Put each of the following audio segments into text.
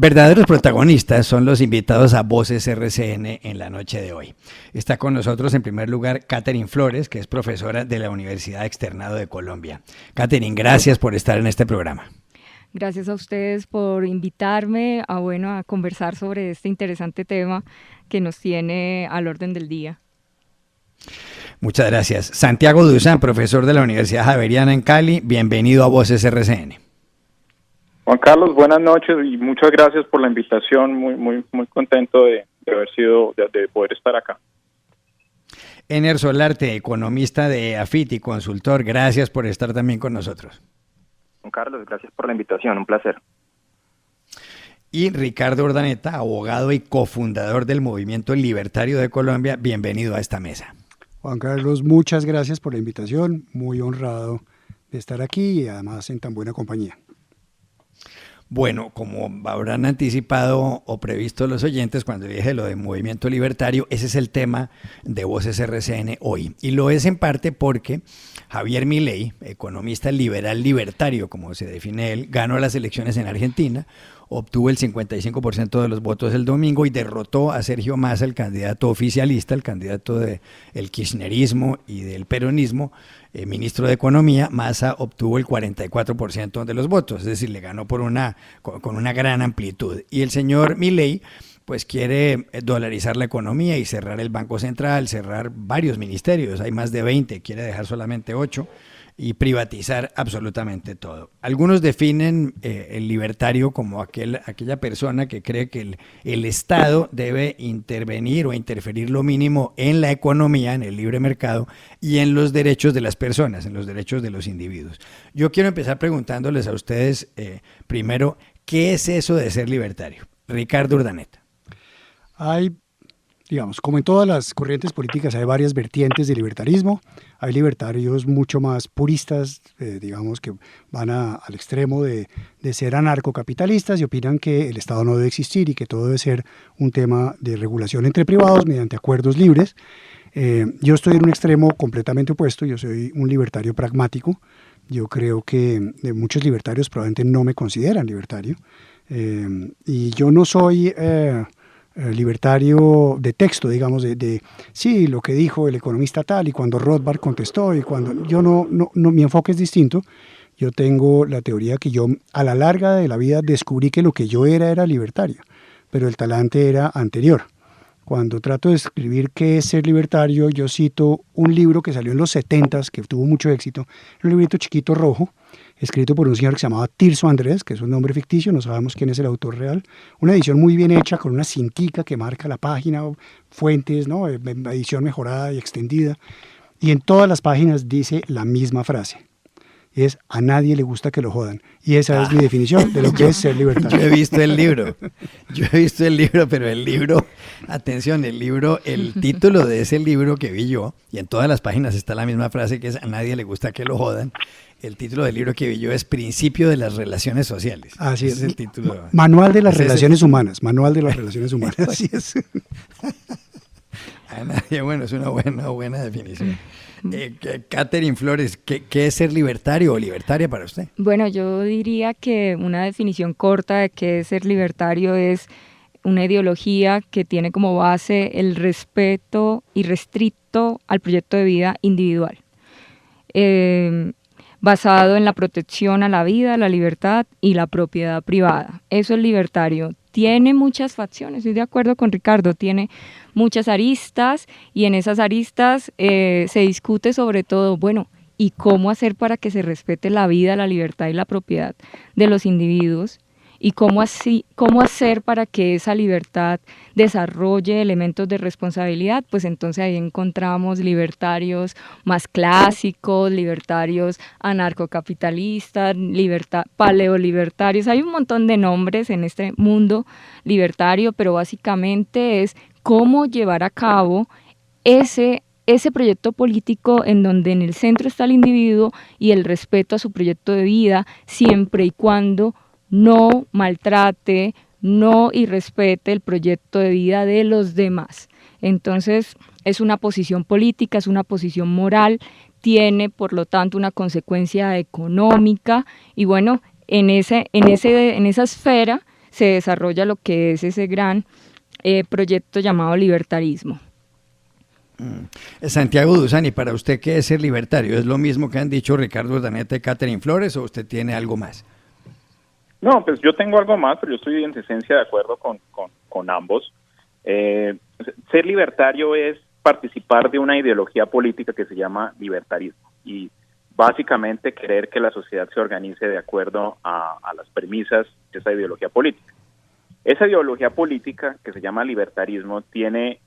Verdaderos protagonistas son los invitados a Voces RCN en la noche de hoy. Está con nosotros en primer lugar Catherine Flores, que es profesora de la Universidad Externado de Colombia. Catherine, gracias por estar en este programa. Gracias a ustedes por invitarme a conversar sobre este interesante tema que nos tiene al orden del día. Muchas gracias. Santiago Duzán, profesor de la Universidad Javeriana en Cali, bienvenido a Voces RCN. Juan Carlos, buenas noches y muchas gracias por la invitación. Muy contento de poder estar acá. Ener Solarte, economista de AFIT y consultor, gracias por estar también con nosotros. Juan Carlos, gracias por la invitación, un placer. Y Ricardo Urdaneta, abogado y cofundador del Movimiento Libertario de Colombia, bienvenido a esta mesa. Juan Carlos, muchas gracias por la invitación, muy honrado de estar aquí y además en tan buena compañía. Bueno, como habrán anticipado o previsto los oyentes cuando dije lo de movimiento libertario, ese es el tema de Voces RCN hoy. Y lo es en parte porque Javier Milei, economista liberal libertario, como se define él, ganó las elecciones en Argentina, obtuvo el 55% de los votos el domingo y derrotó a Sergio Massa, el candidato oficialista, el candidato del kirchnerismo y del peronismo, ministro de Economía. Massa obtuvo el 44% de los votos, es decir, le ganó con una gran amplitud. Y el señor Milei pues quiere dolarizar la economía y cerrar el Banco Central, cerrar varios ministerios, hay más de 20, quiere dejar solamente 8 y privatizar absolutamente todo. Algunos definen el libertario como aquella persona que cree que el Estado debe intervenir o interferir lo mínimo en la economía, en el libre mercado y en los derechos de las personas, en los derechos de los individuos. Yo quiero empezar preguntándoles a ustedes primero, ¿qué es eso de ser libertario? Ricardo Urdaneta. Hay, digamos, como en todas las corrientes políticas, hay varias vertientes de libertarismo. Hay libertarios mucho más puristas, digamos, que van al extremo de ser anarcocapitalistas y opinan que el Estado no debe existir y que todo debe ser un tema de regulación entre privados mediante acuerdos libres. Yo estoy en un extremo completamente opuesto, yo soy un libertario pragmático. Yo creo que muchos libertarios probablemente no me consideran libertario. Y yo no soy libertario de texto, digamos, sí, lo que dijo el economista tal y cuando Rothbard contestó y cuando yo no, mi enfoque es distinto. Yo tengo la teoría que yo a la larga de la vida descubrí que lo que yo era libertario, pero el talante era anterior. Cuando trato de escribir qué es ser libertario, yo cito un libro que salió en los 70s, que tuvo mucho éxito, un librito chiquito rojo, escrito por un señor que se llamaba Tirso Andrés, que es un nombre ficticio, no sabemos quién es el autor real. Una edición muy bien hecha, con una cintica que marca la página, fuentes, ¿no? Edición mejorada y extendida. Y en todas las páginas dice la misma frase. Es a nadie le gusta que lo jodan. Y esa es mi definición de lo que es ser libertario. Yo he visto el libro, pero el libro, atención, el título de ese libro que vi yo, y en todas las páginas está la misma frase que es a nadie le gusta que lo jodan. El título del libro que vi yo es Principio de las Relaciones Sociales. Así es el título. Manual de las Relaciones Humanas. Manual de las Relaciones Humanas. Así es. A nadie, bueno, es una buena definición. Catherine Flores, ¿qué es ser libertario o libertaria para usted? Bueno, yo diría que una definición corta de qué es ser libertario es una ideología que tiene como base el respeto irrestricto al proyecto de vida individual, basado en la protección a la vida, la libertad y la propiedad privada. Eso es libertario. Tiene muchas facciones, estoy de acuerdo con Ricardo, tiene muchas aristas y en esas aristas se discute sobre todo, bueno, ¿y cómo hacer para que se respete la vida, la libertad y la propiedad de los individuos? ¿Y cómo hacer para que esa libertad desarrolle elementos de responsabilidad? Pues entonces ahí encontramos libertarios más clásicos, libertarios anarcocapitalistas, paleolibertarios. Hay un montón de nombres en este mundo libertario, pero básicamente es cómo llevar a cabo ese proyecto político en donde en el centro está el individuo y el respeto a su proyecto de vida, siempre y cuando no maltrate, no irrespete el proyecto de vida de los demás. Entonces, es una posición política, es una posición moral, tiene, por lo tanto, una consecuencia económica y bueno, en esa esfera se desarrolla lo que es ese gran proyecto llamado libertarismo. Santiago Duzani, para usted, ¿qué es ser libertario? ¿Es lo mismo que han dicho Ricardo Urdaneta y Catherine Flores o usted tiene algo más? No, pues yo tengo algo más, pero yo estoy en esencia de acuerdo con ambos. Ser libertario es participar de una ideología política que se llama libertarismo y básicamente querer que la sociedad se organice de acuerdo a las premisas de esa ideología política. Esa ideología política que se llama libertarismo tiene,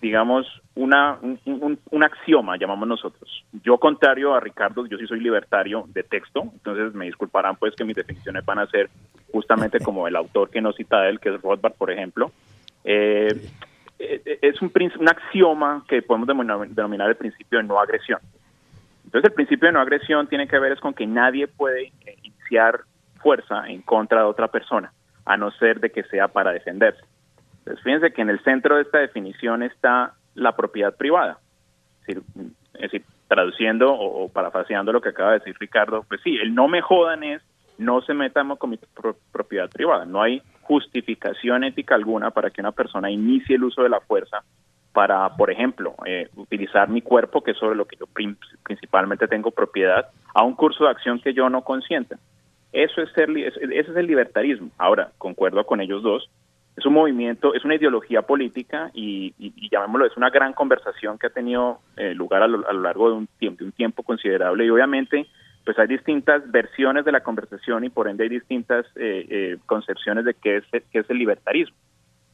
digamos, un axioma, llamamos nosotros. Yo, contrario a Ricardo, yo sí soy libertario de texto, entonces me disculparán pues que mis definiciones van a ser justamente como el autor que nos cita él, que es Rothbard, por ejemplo. Es un axioma que podemos denominar el principio de no agresión. Entonces el principio de no agresión tiene que ver es con que nadie puede iniciar fuerza en contra de otra persona, a no ser de que sea para defenderse. Entonces fíjense que en el centro de esta definición está la propiedad privada. Es decir, traduciendo o parafraseando lo que acaba de decir Ricardo, pues sí, el no me jodan es no se metan con mi propiedad privada. No hay justificación ética alguna para que una persona inicie el uso de la fuerza para, por ejemplo, utilizar mi cuerpo, que es sobre lo que yo principalmente tengo propiedad, a un curso de acción que yo no consienta. Ese es el libertarismo. Ahora, concuerdo con ellos dos, es un movimiento, es una ideología política y llamémoslo, es una gran conversación que ha tenido lugar a lo largo de un tiempo considerable y obviamente pues hay distintas versiones de la conversación y por ende hay distintas concepciones de qué es el libertarismo.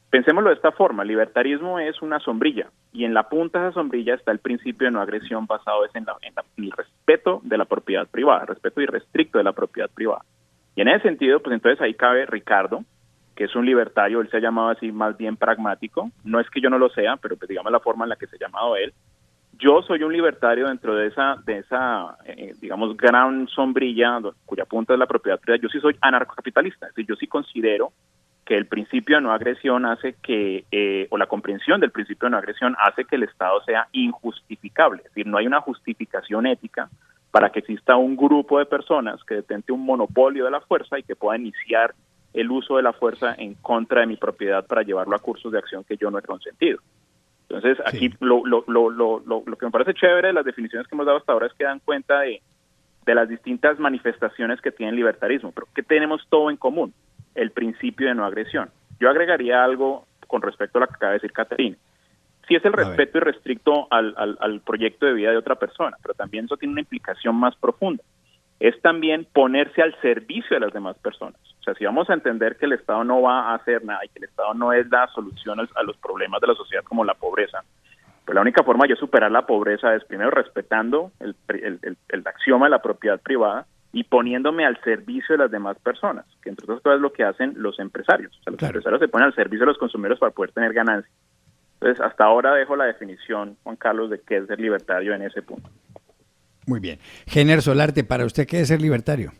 Pensémoslo de esta forma, el libertarismo es una sombrilla y en la punta de esa sombrilla está el principio de no agresión basado en el respeto de la propiedad privada, respeto irrestricto de la propiedad privada. Y en ese sentido, pues entonces ahí cabe Ricardo, que es un libertario, él se ha llamado así más bien pragmático, no es que yo no lo sea, pero pues digamos la forma en la que se ha llamado él. Yo soy un libertario dentro de esa digamos, gran sombrilla cuya punta es la propiedad privada. Yo sí soy anarcocapitalista, es decir, yo sí considero que el principio de no agresión hace que, o la comprensión del principio de no agresión hace que el Estado sea injustificable, es decir, no hay una justificación ética para que exista un grupo de personas que detente un monopolio de la fuerza y que pueda iniciar el uso de la fuerza en contra de mi propiedad para llevarlo a cursos de acción que yo no he consentido. Entonces, aquí sí. Lo que me parece chévere de las definiciones que hemos dado hasta ahora es que dan cuenta de las distintas manifestaciones que tiene el libertarismo, pero que tenemos todo en común, el principio de no agresión. Yo agregaría algo con respecto a lo que acaba de decir Catherine. Sí es el respeto irrestricto al proyecto de vida de otra persona, pero también eso tiene una implicación más profunda. Es también ponerse al servicio de las demás personas. O sea, si vamos a entender que el Estado no va a hacer nada y que el Estado no es la solución a los problemas de la sociedad como la pobreza, pues la única forma de yo superar la pobreza es primero respetando el axioma de la propiedad privada y poniéndome al servicio de las demás personas, que entre otras cosas es lo que hacen los empresarios. O sea, los empresarios se ponen al servicio de los consumidores para poder tener ganancias. Entonces, hasta ahora dejo la definición, Juan Carlos, de qué es ser libertario en ese punto. Muy bien. Jenner Solarte, ¿para usted qué es ser libertario?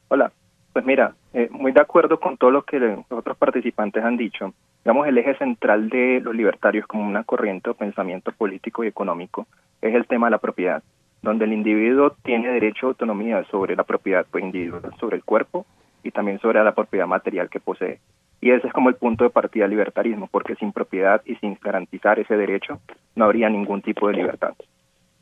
Hola, pues mira, muy de acuerdo con todo lo que los otros participantes han dicho. Digamos, el eje central de los libertarios como una corriente o pensamiento político y económico es el tema de la propiedad, donde el individuo tiene derecho a autonomía sobre la propiedad individual, sobre el cuerpo y también sobre la propiedad material que posee. Y ese es como el punto de partida del libertarismo, porque sin propiedad y sin garantizar ese derecho no habría ningún tipo de libertad.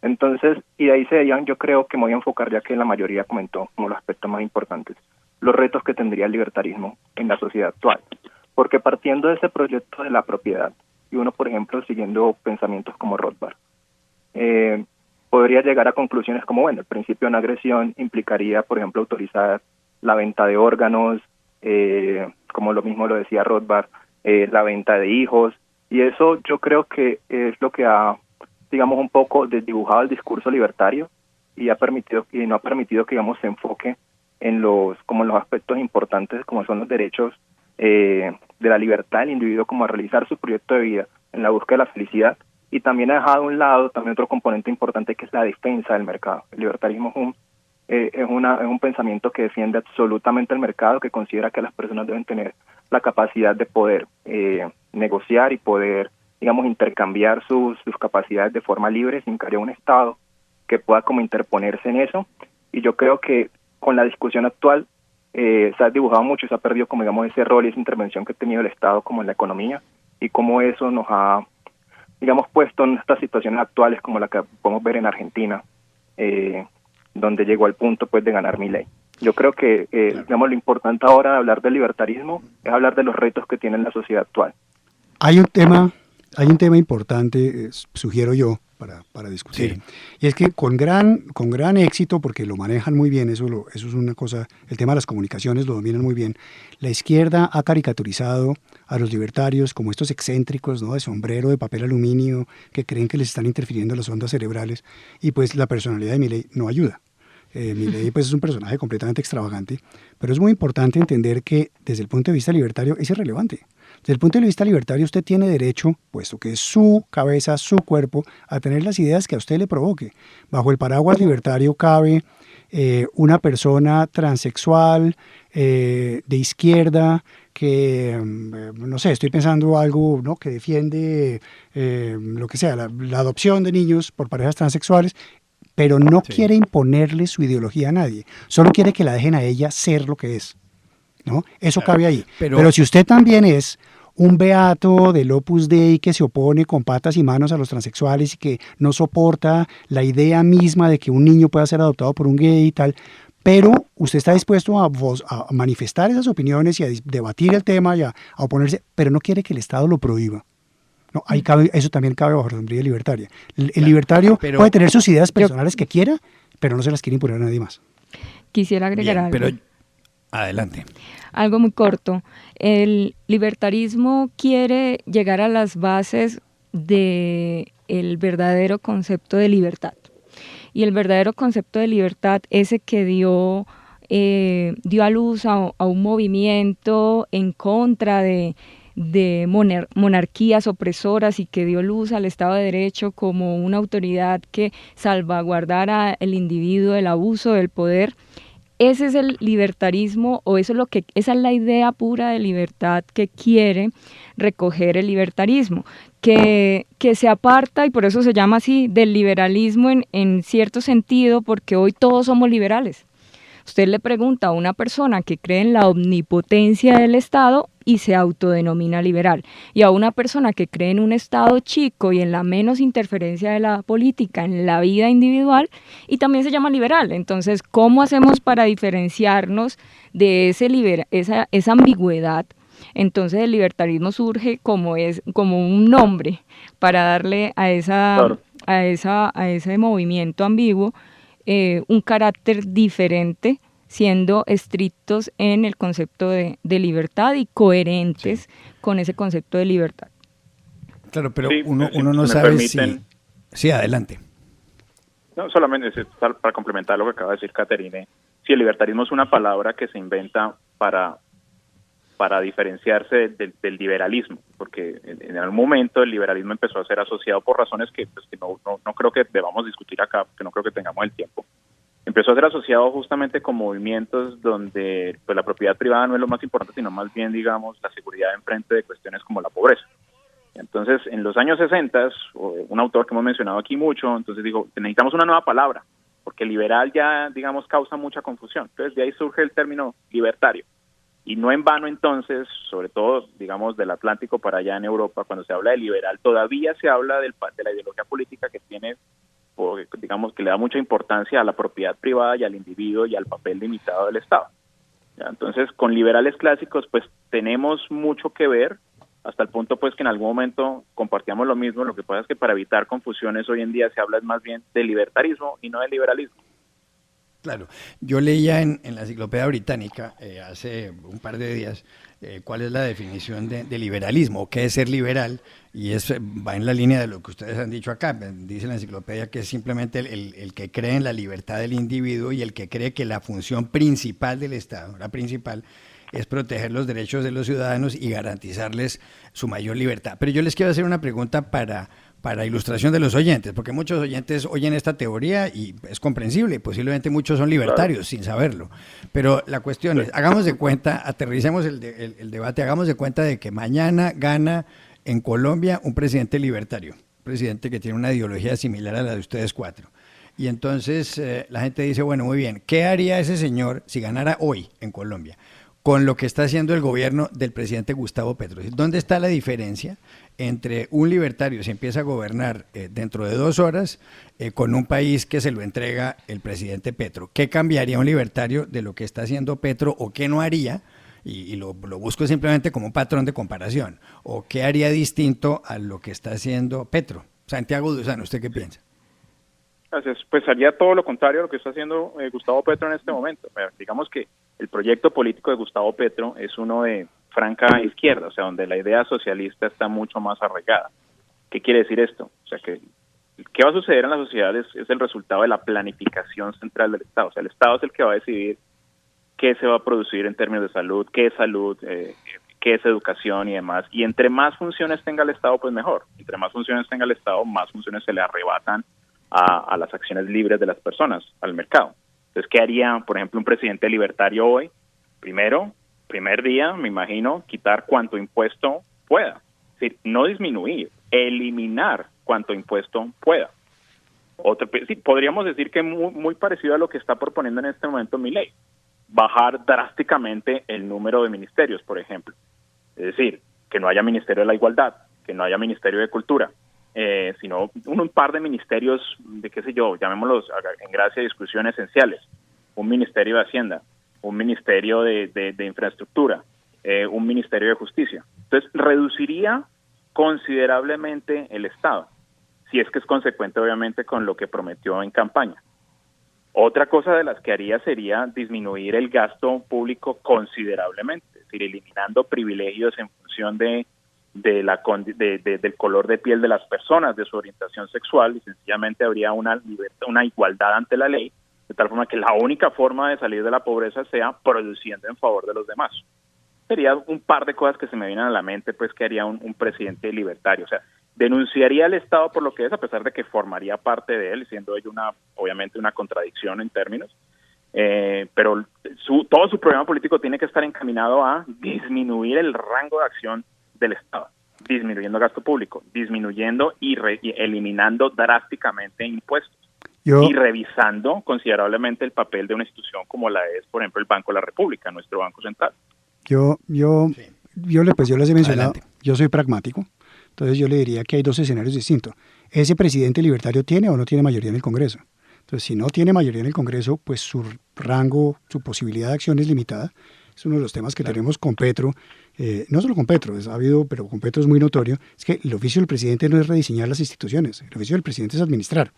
Entonces, y de ahí se veían, yo creo que me voy a enfocar, ya que la mayoría comentó como los aspectos más importantes, los retos que tendría el libertarismo en la sociedad actual. Porque partiendo de ese proyecto de la propiedad, y uno, por ejemplo, siguiendo pensamientos como Rothbard, podría llegar a conclusiones como, bueno, el principio de no agresión implicaría, por ejemplo, autorizar la venta de órganos, como lo mismo lo decía Rothbard, la venta de hijos, y eso yo creo que es lo que ha, digamos, un poco desdibujado el discurso libertario y no ha permitido que, digamos, se enfoque en los aspectos importantes como son los derechos de la libertad del individuo como a realizar su proyecto de vida en la búsqueda de la felicidad, y también ha dejado a un lado también otro componente importante que es la defensa del mercado. El libertarismo es un pensamiento que defiende absolutamente el mercado, que considera que las personas deben tener la capacidad de poder negociar y poder, digamos, intercambiar sus capacidades de forma libre sin que haya un Estado que pueda como interponerse en eso. Y yo creo que con la discusión actual se ha dibujado mucho, se ha perdido como digamos ese rol y esa intervención que ha tenido el Estado como en la economía y cómo eso nos ha digamos puesto en estas situaciones actuales como la que podemos ver en Argentina, donde llegó al punto pues de ganar Milei. Yo creo que digamos lo importante ahora de hablar del libertarismo es hablar de los retos que tiene la sociedad actual. Hay un tema importante, sugiero yo, para discutir. Sí. Y es que con gran éxito, porque lo manejan muy bien, eso es una cosa, el tema de las comunicaciones lo dominan muy bien, la izquierda ha caricaturizado a los libertarios como estos excéntricos, ¿no?, de sombrero, de papel aluminio, que creen que les están interfiriendo las ondas cerebrales, y pues la personalidad de Milei no ayuda. Milei pues es un personaje completamente extravagante, pero es muy importante entender que desde el punto de vista libertario es irrelevante. Desde el punto de vista libertario usted tiene derecho, puesto que es su cabeza, su cuerpo, a tener las ideas que a usted le provoque. Bajo el paraguas libertario cabe una persona transexual, de izquierda, que, no sé, estoy pensando algo, ¿no?, que defiende lo que sea, la adopción de niños por parejas transexuales, pero no quiere imponerle su ideología a nadie, solo quiere que la dejen a ella ser lo que es, ¿no? Eso cabe ahí. Pero si usted también es un beato del Opus Dei que se opone con patas y manos a los transexuales y que no soporta la idea misma de que un niño pueda ser adoptado por un gay y tal, pero usted está dispuesto a manifestar esas opiniones y a debatir el tema y a oponerse, pero no quiere que el Estado lo prohíba. No, ahí eso también cabe bajo la sombría libertaria. El libertario puede tener sus ideas personales que quiera, pero no se las quiere imponer a nadie más. Quisiera agregar algo. Pero adelante. Algo muy corto. El libertarismo quiere llegar a las bases del verdadero concepto de libertad. Y el verdadero concepto de libertad, ese que dio a luz a un movimiento en contra de monarquías opresoras y que dio luz al Estado de Derecho como una autoridad que salvaguardara al individuo del abuso del poder. Ese es el libertarismo, o esa es la idea pura de libertad que quiere recoger el libertarismo, que se aparta, y por eso se llama así, del liberalismo en cierto sentido, porque hoy todos somos liberales. Usted le pregunta a una persona que cree en la omnipotencia del Estado y se autodenomina liberal, y a una persona que cree en un Estado chico y en la menos interferencia de la política en la vida individual, y también se llama liberal. Entonces, ¿cómo hacemos para diferenciarnos de esa ambigüedad? Entonces el libertarismo surge como un nombre para darle a ese movimiento ambiguo un carácter diferente, siendo estrictos en el concepto de libertad y coherentes con ese concepto de libertad. Claro, pero uno no sabe si... Sí, adelante. No, solamente para complementar lo que acaba de decir Caterine, si el libertarismo es una palabra que se inventa para diferenciarse del liberalismo, porque en algún momento el liberalismo empezó a ser asociado por razones que no creo que debamos discutir acá, porque no creo que tengamos el tiempo. Empezó a ser asociado justamente con movimientos donde pues la propiedad privada no es lo más importante, sino más bien, digamos, la seguridad en frente de cuestiones como la pobreza. Entonces, en los años 60, un autor que hemos mencionado aquí mucho, entonces dijo, necesitamos una nueva palabra, porque liberal ya, digamos, causa mucha confusión. Entonces, de ahí surge el término libertario. Y no en vano, entonces, sobre todo, digamos, del Atlántico para allá en Europa, cuando se habla de liberal, todavía se habla de la ideología política que tiene, digamos, que le da mucha importancia a la propiedad privada y al individuo y al papel limitado del Estado. ¿Ya? Entonces, con liberales clásicos, pues, tenemos mucho que ver, hasta el punto, pues, que en algún momento compartíamos lo mismo. Lo que pasa es que para evitar confusiones hoy en día se habla más bien de libertarismo y no de liberalismo. Claro, yo leía en la Enciclopedia Británica hace un par de días cuál es la definición de liberalismo, o qué es ser liberal, y va en la línea de lo que ustedes han dicho acá. Dice la enciclopedia que es simplemente el que cree en la libertad del individuo y el que cree que la función principal del Estado, la principal, es proteger los derechos de los ciudadanos y garantizarles su mayor libertad. Pero yo les quiero hacer una pregunta para ilustración de los oyentes, porque muchos oyentes oyen esta teoría y es comprensible, posiblemente muchos son libertarios sin saberlo, pero la cuestión es, hagamos de cuenta, aterricemos el debate, hagamos de cuenta de que mañana gana en Colombia un presidente libertario, un presidente que tiene una ideología similar a la de ustedes cuatro. Y entonces la gente dice, bueno, muy bien, ¿qué haría ese señor si ganara hoy en Colombia con lo que está haciendo el gobierno del presidente Gustavo Petro? ¿Dónde está la diferencia entre un libertario si empieza a gobernar dentro de 2 horas con un país que se lo entrega el presidente Petro? ¿Qué cambiaría un libertario de lo que está haciendo Petro o qué no haría? Y lo busco simplemente como un patrón de comparación. ¿O qué haría distinto a lo que está haciendo Petro? Santiago Duzán, ¿usted qué piensa? Gracias. Pues haría todo lo contrario a lo que está haciendo Gustavo Petro en este momento. Digamos que el proyecto político de Gustavo Petro es uno de franca izquierda, o sea, donde la idea socialista está mucho más arraigada. ¿Qué quiere decir esto? O sea, que ¿qué va a suceder en la sociedad? Es el resultado de la planificación central del Estado. O sea, el Estado es el que va a decidir qué se va a producir en términos de salud, qué es educación y demás. Y entre más funciones tenga el Estado, pues mejor. Entre más funciones tenga el Estado, más funciones se le arrebatan a las acciones libres de las personas, al mercado. Entonces, ¿qué haría, por ejemplo, un presidente libertario hoy? Primer día, me imagino, quitar cuanto impuesto pueda. Es decir, no disminuir, eliminar cuanto impuesto pueda. Sí, podríamos decir que muy parecido a lo que está proponiendo en este momento Milei. Bajar drásticamente el número de ministerios, por ejemplo. Es decir, que no haya Ministerio de la Igualdad, que no haya Ministerio de Cultura, sino un par de ministerios de, qué sé yo, llamémoslos en gracia de discusión esenciales. Un Ministerio de Hacienda, un Ministerio de Infraestructura, un Ministerio de Justicia. Entonces, reduciría considerablemente el Estado, si es que es consecuente, obviamente, con lo que prometió en campaña. Otra cosa de las que haría sería disminuir el gasto público considerablemente, es decir, eliminando privilegios en función del color de piel de las personas, de su orientación sexual, y sencillamente habría una igualdad ante la ley, de tal forma que la única forma de salir de la pobreza sea produciendo en favor de los demás. Sería un par de cosas que se me vienen a la mente, pues, que haría un presidente libertario. O sea, denunciaría al Estado por lo que es, a pesar de que formaría parte de él, siendo ello obviamente una contradicción en términos, pero todo su programa político tiene que estar encaminado a disminuir el rango de acción del Estado, disminuyendo gasto público, disminuyendo y eliminando drásticamente impuestos y revisando considerablemente el papel de una institución como la es, por ejemplo, el Banco de la República, nuestro Banco Central. Yo les he mencionado, adelante. Yo soy pragmático, entonces yo le diría que hay 2 escenarios distintos. ¿Ese presidente libertario tiene o no tiene mayoría en el Congreso? Entonces, si no tiene mayoría en el Congreso, pues su rango, su posibilidad de acción es limitada. Es uno de los temas que tenemos con Petro, no solo con Petro, pero con Petro es muy notorio, es que el oficio del presidente no es rediseñar las instituciones, el oficio del presidente es administrar,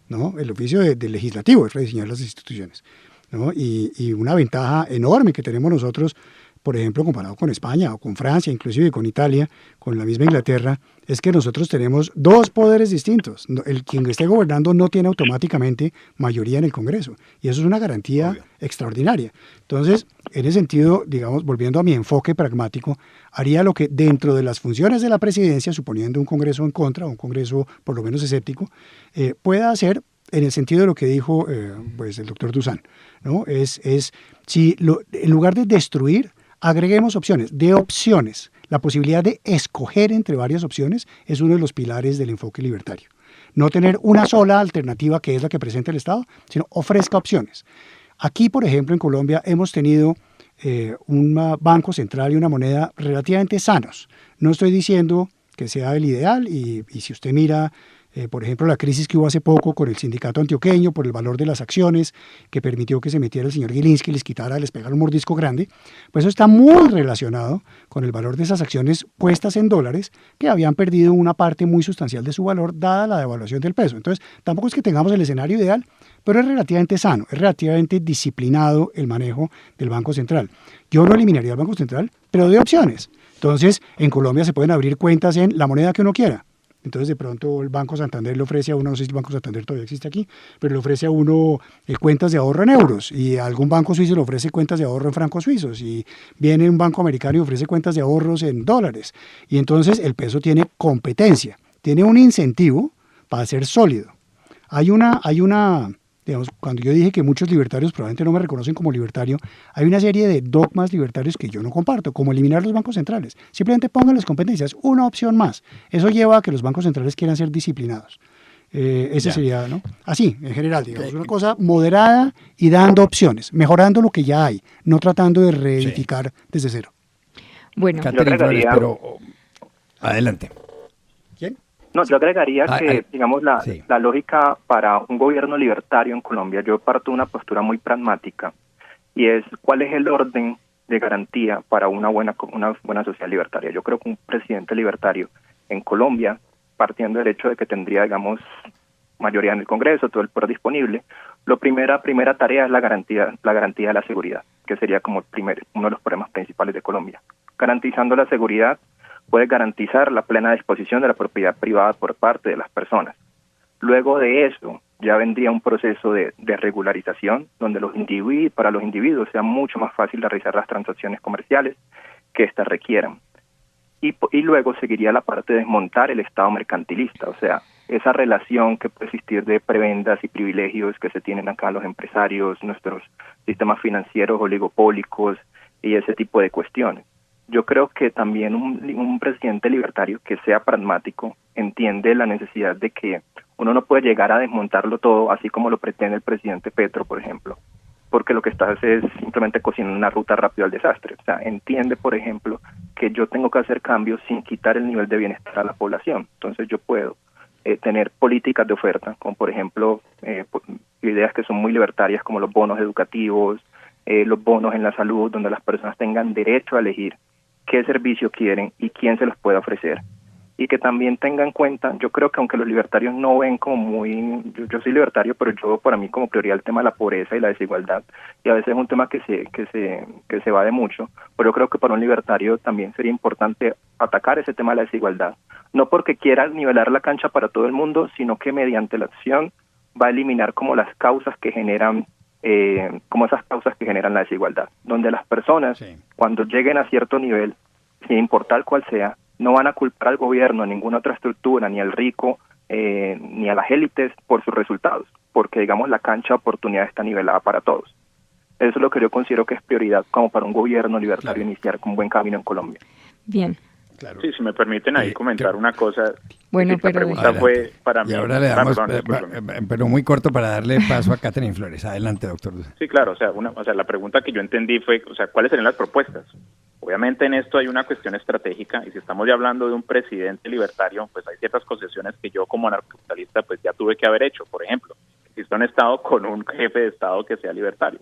¿no? El oficio del legislativo es rediseñar las instituciones, ¿no? Y una ventaja enorme que tenemos nosotros, por ejemplo, comparado con España o con Francia, inclusive con Italia, con la misma Inglaterra, es que nosotros tenemos 2 poderes distintos. El quien esté gobernando no tiene automáticamente mayoría en el Congreso, y eso es una garantía extraordinaria. Entonces, en ese sentido, digamos, volviendo a mi enfoque pragmático, haría lo que dentro de las funciones de la presidencia, suponiendo un Congreso en contra, o un Congreso por lo menos escéptico, pueda hacer en el sentido de lo que dijo pues el doctor Duzán, ¿no? En lugar de destruir, agreguemos opciones. De opciones, la posibilidad de escoger entre varias opciones es uno de los pilares del enfoque libertario. No tener una sola alternativa que es la que presenta el Estado, sino ofrezca opciones. Aquí, por ejemplo, en Colombia hemos tenido un banco central y una moneda relativamente sanos. No estoy diciendo que sea el ideal y si usted mira, por ejemplo, la crisis que hubo hace poco con el sindicato antioqueño por el valor de las acciones que permitió que se metiera el señor Gilinski, les pegara un mordisco grande, pues eso está muy relacionado con el valor de esas acciones puestas en dólares que habían perdido una parte muy sustancial de su valor dada la devaluación del peso. Entonces, tampoco es que tengamos el escenario ideal, pero es relativamente sano, es relativamente disciplinado el manejo del Banco Central. Yo no eliminaría el Banco Central, pero doy opciones. Entonces, en Colombia se pueden abrir cuentas en la moneda que uno quiera. Entonces, de pronto, el Banco Santander le ofrece a uno, no sé si el Banco Santander todavía existe aquí, pero le ofrece a uno cuentas de ahorro en euros, y a algún banco suizo le ofrece cuentas de ahorro en francos suizos, y viene un banco americano y ofrece cuentas de ahorros en dólares. Y entonces el peso tiene competencia, tiene un incentivo para ser sólido. Hay una digamos, cuando yo dije que muchos libertarios probablemente no me reconocen como libertario, hay una serie de dogmas libertarios que yo no comparto, como eliminar los bancos centrales. Simplemente pongan las competencias, una opción más. Eso lleva a que los bancos centrales quieran ser disciplinados. Ese sería, ¿no? Así, en general, digamos, una cosa moderada y dando opciones, mejorando lo que ya hay, no tratando de reedificar desde cero. Bueno, Catherine Flores, pero adelante. ¿Quién? No, yo agregaría que, digamos, la lógica para un gobierno libertario en Colombia, yo parto de una postura muy pragmática, y es cuál es el orden de garantía para una buena sociedad libertaria. Yo creo que un presidente libertario en Colombia, partiendo del hecho de que tendría, digamos, mayoría en el Congreso, todo el poder disponible, primera tarea es la garantía de la seguridad, que sería como uno de los problemas principales de Colombia. Garantizando la seguridad, puede garantizar la plena disposición de la propiedad privada por parte de las personas. Luego de eso, ya vendría un proceso de regularización, donde para los individuos sea mucho más fácil de realizar las transacciones comerciales que éstas requieran. Y luego seguiría la parte de desmontar el Estado mercantilista, o sea, esa relación que puede existir de prebendas y privilegios que se tienen acá los empresarios, nuestros sistemas financieros oligopólicos y ese tipo de cuestiones. Yo creo que también un presidente libertario que sea pragmático entiende la necesidad de que uno no puede llegar a desmontarlo todo, así como lo pretende el presidente Petro, por ejemplo, porque lo que está haciendo es simplemente cocinando una ruta rápida al desastre. O sea, entiende, por ejemplo, que yo tengo que hacer cambios sin quitar el nivel de bienestar a la población. Entonces yo puedo tener políticas de oferta, como por ejemplo ideas que son muy libertarias, como los bonos educativos, los bonos en la salud, donde las personas tengan derecho a elegir qué servicio quieren y quién se los puede ofrecer. Y que también tenga en cuenta, yo creo que aunque los libertarios no ven como muy, yo soy libertario, pero yo para mí como prioridad el tema de la pobreza y la desigualdad, y a veces es un tema que se va de mucho, pero yo creo que para un libertario también sería importante atacar ese tema de la desigualdad, no porque quiera nivelar la cancha para todo el mundo, sino que mediante la acción va a eliminar como las causas que generan la desigualdad, donde las personas cuando lleguen a cierto nivel, sin importar cuál sea, no van a culpar al gobierno, a ninguna otra estructura, ni al rico, ni a las élites por sus resultados, porque digamos la cancha de oportunidad está nivelada para todos. Eso es lo que yo considero que es prioridad como para un gobierno libertario iniciar con un buen camino en Colombia. Bien. Claro. Sí, si me permiten ahí comentar una cosa. Bueno, la pregunta fue para mí. Y ahora le damos, pero muy corto para darle paso a Catherine Flores. Adelante, doctor. Sí, claro, o sea, la pregunta que yo entendí fue, o sea, ¿cuáles serían las propuestas? Obviamente en esto hay una cuestión estratégica, y si estamos ya hablando de un presidente libertario, pues hay ciertas concesiones que yo como anarcocapitalista pues ya tuve que haber hecho. Por ejemplo, existe un Estado con un jefe de Estado que sea libertario.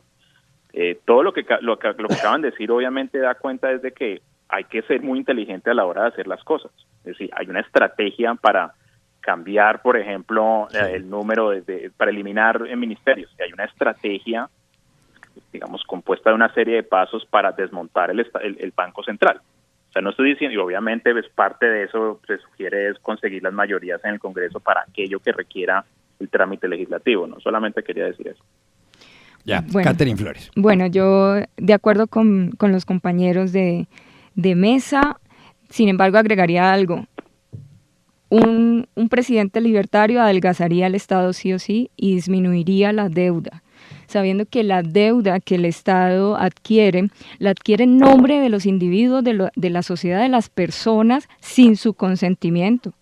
Todo lo que acaban de decir obviamente da cuenta desde que hay que ser muy inteligente a la hora de hacer las cosas. Es decir, hay una estrategia para cambiar, por ejemplo, el número para eliminar ministerios. Y hay una estrategia, digamos, compuesta de una serie de pasos para desmontar el Banco Central. O sea, no estoy diciendo, y obviamente pues, parte de eso se sugiere es conseguir las mayorías en el Congreso para aquello que requiera el trámite legislativo. No solamente quería decir eso. Ya, bueno, Catherine Flores. Bueno, yo de acuerdo con los compañeros de mesa, sin embargo agregaría algo. Un presidente libertario adelgazaría el Estado sí o sí y disminuiría la deuda, sabiendo que la deuda que el Estado adquiere, la adquiere en nombre de los individuos, de la sociedad, de las personas, sin su consentimiento.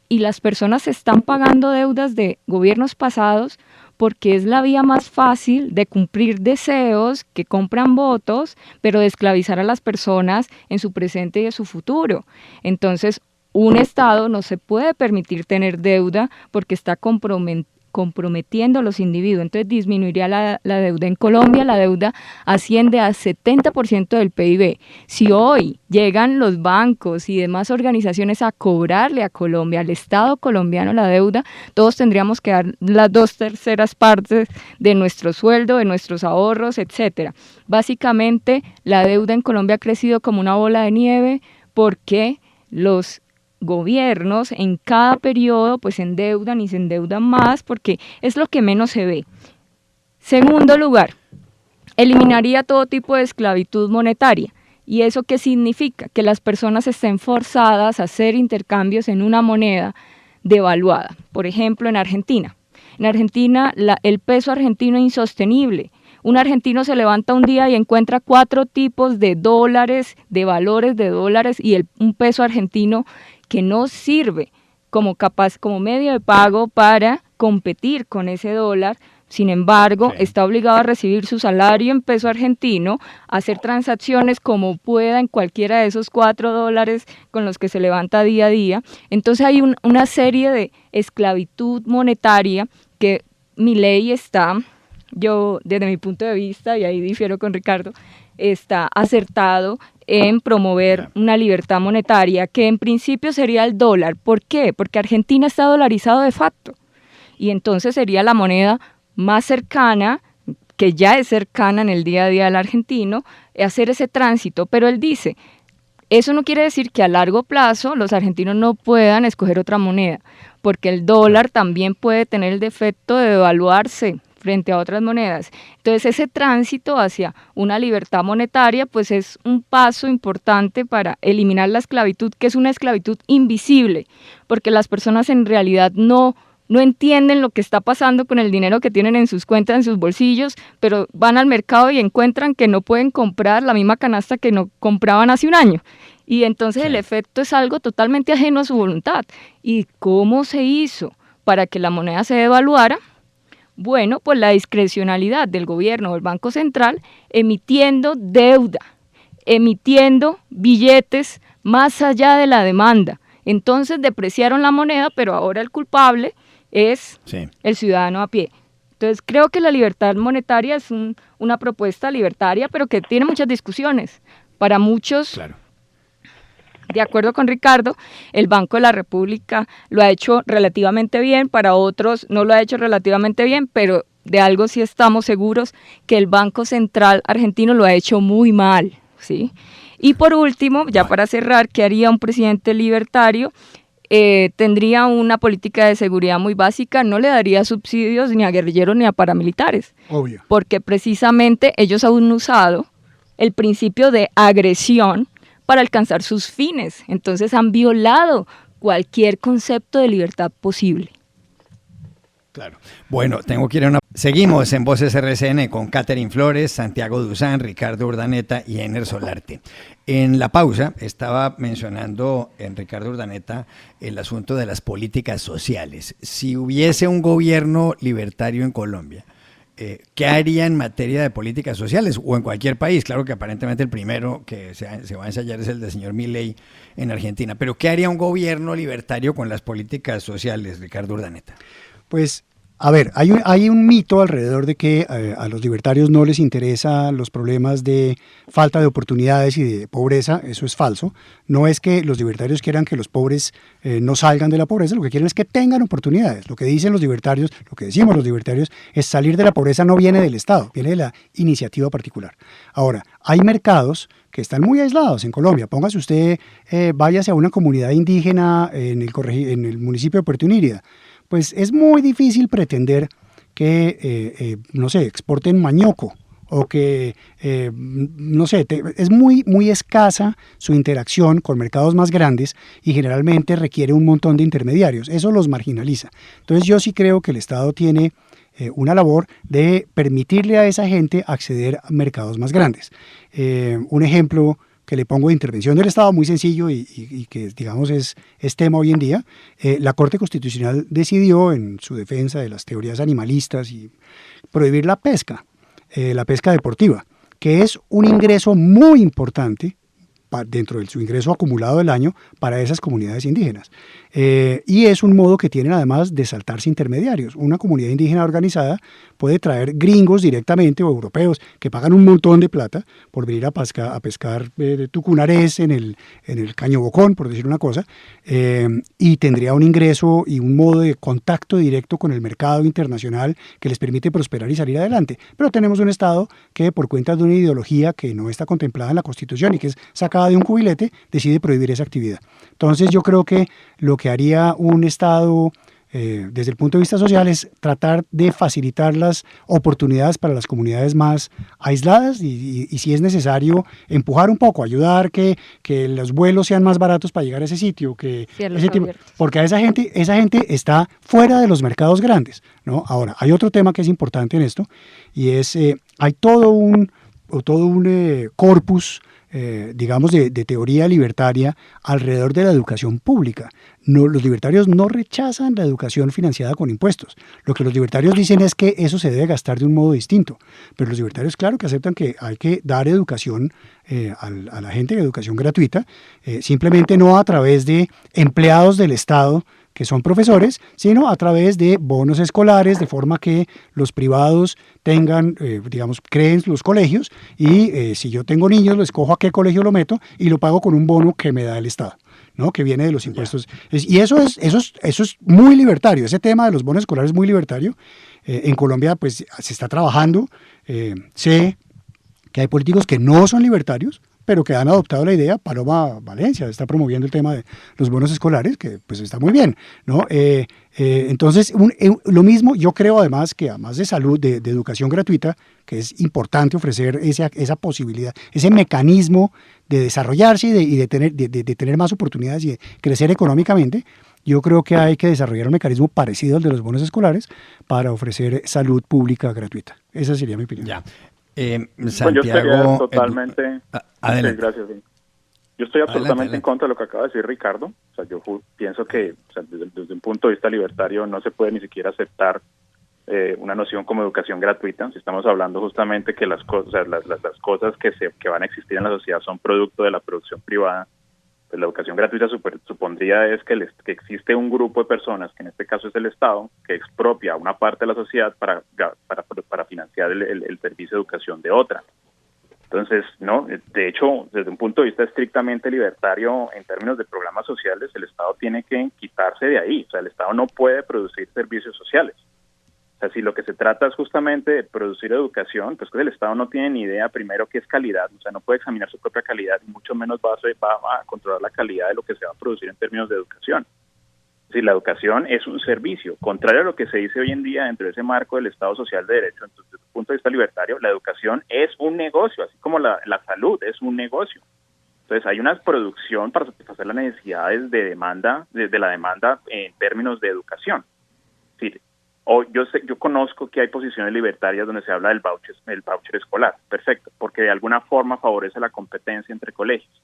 Y las personas están pagando deudas de gobiernos pasados porque es la vía más fácil de cumplir deseos que compran votos, pero de esclavizar a las personas en su presente y en su futuro. Entonces, un Estado no se puede permitir tener deuda porque está comprometiendo a los individuos. Entonces disminuiría la deuda. En Colombia la deuda asciende a 70% del PIB. Si hoy llegan los bancos y demás organizaciones a cobrarle a Colombia, al Estado colombiano la deuda, todos tendríamos que dar las 2/3 partes de nuestro sueldo, de nuestros ahorros, etcétera. Básicamente la deuda en Colombia ha crecido como una bola de nieve porque los gobiernos en cada periodo pues se endeudan y se endeudan más porque es lo que menos se ve. Segundo lugar, eliminaría todo tipo de esclavitud monetaria. ¿Y eso qué significa? Que las personas estén forzadas a hacer intercambios en una moneda devaluada. Por ejemplo, en Argentina. En Argentina el peso argentino es insostenible. Un argentino se levanta un día y encuentra 4 tipos de dólares, de valores de dólares y un peso argentino que no sirve como medio de pago para competir con ese dólar. Sin embargo, está obligado a recibir su salario en peso argentino, a hacer transacciones como pueda en cualquiera de esos $4 con los que se levanta día a día. Entonces hay una serie de esclavitud monetaria que Milei está, yo desde mi punto de vista, y ahí difiero con Ricardo, está acertado en promover una libertad monetaria que en principio sería el dólar. ¿Por qué? Porque Argentina está dolarizado de facto y entonces sería la moneda más cercana, que ya es cercana en el día a día del argentino, hacer ese tránsito. Pero él dice, eso no quiere decir que a largo plazo los argentinos no puedan escoger otra moneda, porque el dólar también puede tener el defecto de devaluarse frente a otras monedas. Entonces ese tránsito hacia una libertad monetaria pues es un paso importante para eliminar la esclavitud, que es una esclavitud invisible, porque las personas en realidad no entienden lo que está pasando con el dinero que tienen en sus cuentas, en sus bolsillos, pero van al mercado y encuentran que no pueden comprar la misma canasta que no compraban hace un año. Y entonces el efecto es algo totalmente ajeno a su voluntad. ¿Y cómo se hizo para que la moneda se devaluara? Bueno, pues la discrecionalidad del gobierno o del Banco Central emitiendo deuda, emitiendo billetes más allá de la demanda. Entonces depreciaron la moneda, pero ahora el culpable es el ciudadano a pie. Entonces creo que la libertad monetaria es una propuesta libertaria, pero que tiene muchas discusiones. Para muchos, de acuerdo con Ricardo, el Banco de la República lo ha hecho relativamente bien, para otros no lo ha hecho relativamente bien, pero de algo sí estamos seguros, que el Banco Central argentino lo ha hecho muy mal, ¿sí? Y por último, ya para cerrar, ¿qué haría un presidente libertario? Tendría una política de seguridad muy básica, no le daría subsidios ni a guerrilleros ni a paramilitares. Obvio. Porque precisamente ellos han usado el principio de agresión para alcanzar sus fines. Entonces han violado cualquier concepto de libertad posible. Claro. Bueno, tengo que ir a una... Seguimos en Voces RCN con Catherine Flores, Santiago Duzán, Ricardo Urdaneta y Ener Solarte. En la pausa estaba mencionando en Ricardo Urdaneta el asunto de las políticas sociales. Si hubiese un gobierno libertario en Colombia, ¿qué haría en materia de políticas sociales o en cualquier país? Claro que aparentemente el primero que se va a ensayar es el del señor Milei en Argentina, pero ¿qué haría un gobierno libertario con las políticas sociales, Ricardo Urdaneta? Pues, a ver, hay un mito alrededor de que a los libertarios no les interesan los problemas de falta de oportunidades y de pobreza. Eso es falso. No es que los libertarios quieran que los pobres no salgan de la pobreza, lo que quieren es que tengan oportunidades. Lo que dicen los libertarios, lo que decimos los libertarios, es salir de la pobreza no viene del Estado, viene de la iniciativa particular. Ahora, hay mercados que están muy aislados en Colombia. Póngase usted, váyase a una comunidad indígena en el municipio de Puerto Inírida. Pues es muy difícil pretender que, no sé, exporten mañoco o que, no sé, es muy escasa su interacción con mercados más grandes y generalmente requiere un montón de intermediarios. Eso los marginaliza. Entonces yo sí creo que el Estado tiene una labor de permitirle a esa gente acceder a mercados más grandes. Un ejemplo que le pongo de intervención del Estado muy sencillo y que digamos es tema hoy en día. La Corte Constitucional decidió en su defensa de las teorías animalistas y prohibir la pesca deportiva, que es un ingreso muy importante dentro de su ingreso acumulado del año para esas comunidades indígenas. Y es un modo que tienen además de saltarse intermediarios. Una comunidad indígena organizada puede traer gringos directamente o europeos que pagan un montón de plata por venir a pescar tucunarés en el Caño Bocón, por decir una cosa, y tendría un ingreso y un modo de contacto directo con el mercado internacional que les permite prosperar y salir adelante. Pero tenemos un Estado que por cuenta de una ideología que no está contemplada en la Constitución y que es sacada de un cubilete, decide prohibir esa actividad. Entonces yo creo que lo que haría un Estado desde el punto de vista social es tratar de facilitar las oportunidades para las comunidades más aisladas y si es necesario empujar un poco, ayudar que los vuelos sean más baratos para llegar a ese sitio, porque a esa gente está fuera de los mercados grandes, ¿no? Ahora, hay otro tema que es importante en esto y es hay todo un corpus digamos, de teoría libertaria alrededor de la educación pública. No, los libertarios no rechazan la educación financiada con impuestos. Lo que los libertarios dicen es que eso se debe gastar de un modo distinto. Pero los libertarios, claro que aceptan que hay que dar educación a la gente, educación gratuita, simplemente no a través de empleados del Estado que son profesores, sino a través de bonos escolares, de forma que los privados tengan, digamos, creen los colegios y si yo tengo niños, lo escojo a qué colegio lo meto y lo pago con un bono que me da el Estado, ¿no? Que viene de los impuestos. Y eso es muy libertario, ese tema de los bonos escolares es muy libertario. En Colombia, pues, se está trabajando. Sé que hay políticos que no son libertarios, pero que han adoptado la idea. Paloma Valencia está promoviendo el tema de los bonos escolares, que pues está muy bien, ¿no? Entonces, lo mismo, yo creo además que además de salud, de educación gratuita, que es importante ofrecer esa posibilidad, ese mecanismo de desarrollarse y de tener más oportunidades y de crecer económicamente. Yo creo que hay que desarrollar un mecanismo parecido al de los bonos escolares para ofrecer salud pública gratuita. Esa sería mi opinión. Ya. Santiago, yo estaría totalmente... adelante. Sí, gracias. Sí. Yo estoy absolutamente en contra de lo que acaba de decir Ricardo. O sea, yo pienso que desde un punto de vista libertario no se puede ni siquiera aceptar una noción como educación gratuita. Si estamos hablando justamente que las cosas que van a existir en la sociedad son producto de la producción privada, pues la educación gratuita supondría es que existe un grupo de personas, que en este caso es el Estado, que expropia a una parte de la sociedad para financiar el servicio de educación de otra. Entonces, no, de hecho, desde un punto de vista estrictamente libertario, en términos de programas sociales, el Estado tiene que quitarse de ahí. O sea, el Estado no puede producir servicios sociales. O sea, si lo que se trata es justamente de producir educación, pues que el Estado no tiene ni idea primero qué es calidad, o sea, no puede examinar su propia calidad y mucho menos va a controlar la calidad de lo que se va a producir en términos de educación. Es decir, la educación es un servicio, contrario a lo que se dice hoy en día dentro de ese marco del Estado Social de Derecho. Entonces, desde el punto de vista libertario, la educación es un negocio, así como la salud es un negocio. Entonces, hay una producción para satisfacer las necesidades de la demanda en términos de educación. Es decir, yo conozco que hay posiciones libertarias donde se habla del voucher escolar, perfecto, porque de alguna forma favorece la competencia entre colegios.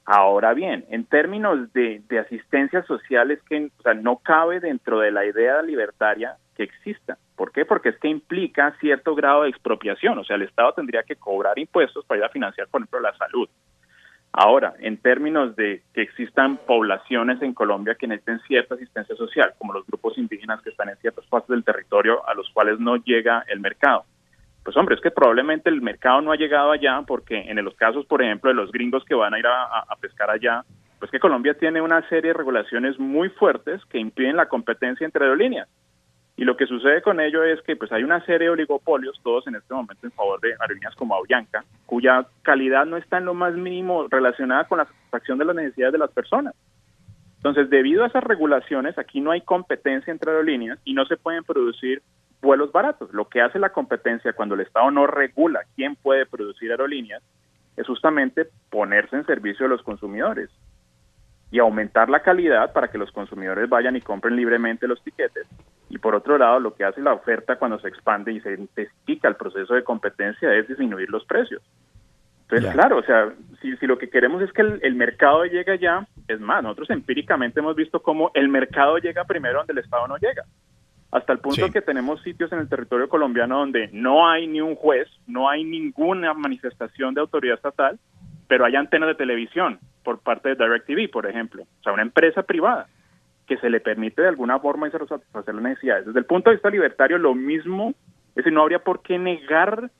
Ahora bien, en términos de asistencia social es que no cabe dentro de la idea libertaria que exista. ¿Por qué? Porque es que implica cierto grado de expropiación, o sea, el Estado tendría que cobrar impuestos para ir a financiar, por ejemplo, la salud. Ahora, en términos de que existan poblaciones en Colombia que necesiten cierta asistencia social, como los grupos indígenas que están en ciertas partes del territorio a los cuales no llega el mercado. Pues hombre, es que probablemente el mercado no ha llegado allá porque en los casos, por ejemplo, de los gringos que van a ir a pescar allá, pues que Colombia tiene una serie de regulaciones muy fuertes que impiden la competencia entre aerolíneas. Y lo que sucede con ello es que pues hay una serie de oligopolios, todos en este momento en favor de aerolíneas como Avianca, cuya calidad no está en lo más mínimo relacionada con la satisfacción de las necesidades de las personas. Entonces, debido a esas regulaciones, aquí no hay competencia entre aerolíneas y no se pueden producir vuelos baratos. Lo que hace la competencia cuando el Estado no regula quién puede producir aerolíneas es justamente ponerse en servicio de los consumidores y aumentar la calidad para que los consumidores vayan y compren libremente los tiquetes. Y por otro lado, lo que hace la oferta cuando se expande y se intensifica el proceso de competencia es disminuir los precios. Entonces, claro, o sea, si lo que queremos es que el mercado llegue allá, es más, nosotros empíricamente hemos visto cómo el mercado llega primero donde el Estado no llega. Hasta el punto que tenemos sitios en el territorio colombiano donde no hay ni un juez, no hay ninguna manifestación de autoridad estatal, pero hay antenas de televisión por parte de DirecTV, por ejemplo. O sea, una empresa privada que se le permite de alguna forma satisfacer las necesidades. Desde el punto de vista libertario, lo mismo, es decir, no habría por qué negar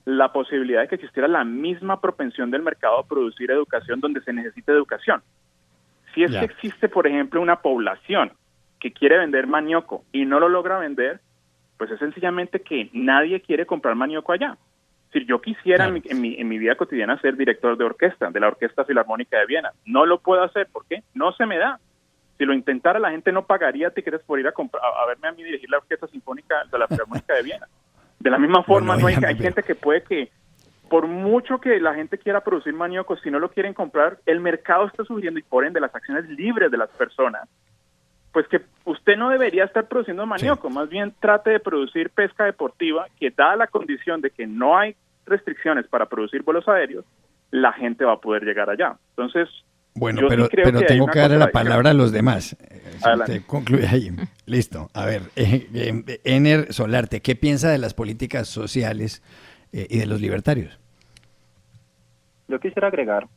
la posibilidad de que existiera la misma propensión del mercado a producir educación donde se necesite educación. Si es que existe, por ejemplo, una población que quiere vender manioco y no lo logra vender, pues es sencillamente que nadie quiere comprar manioco allá. Es decir, yo quisiera en mi vida cotidiana ser director de orquesta, de la Orquesta Filarmónica de Viena. No lo puedo hacer, ¿por qué? No se me da. Si lo intentara, la gente no pagaría tickets por ir a verme a mí dirigir la Orquesta Sinfónica de la Filarmónica de Viena. De la misma forma, hay gente que puede que, por mucho que la gente quiera producir manioco, si no lo quieren comprar, el mercado está sugiriendo, y por ende las acciones libres de las personas, pues que usted no debería estar produciendo manioco, más bien trate de producir pesca deportiva, que dada la condición de que no hay restricciones para producir vuelos aéreos, la gente va a poder llegar allá. Entonces, bueno, yo pero, sí creo pero que hay tengo una que darle la contradicción. palabra a los demás. Adelante. Usted concluye ahí. Listo. A ver, Ener Solarte, ¿qué piensa de las políticas sociales y de los libertarios? Yo quisiera agregar,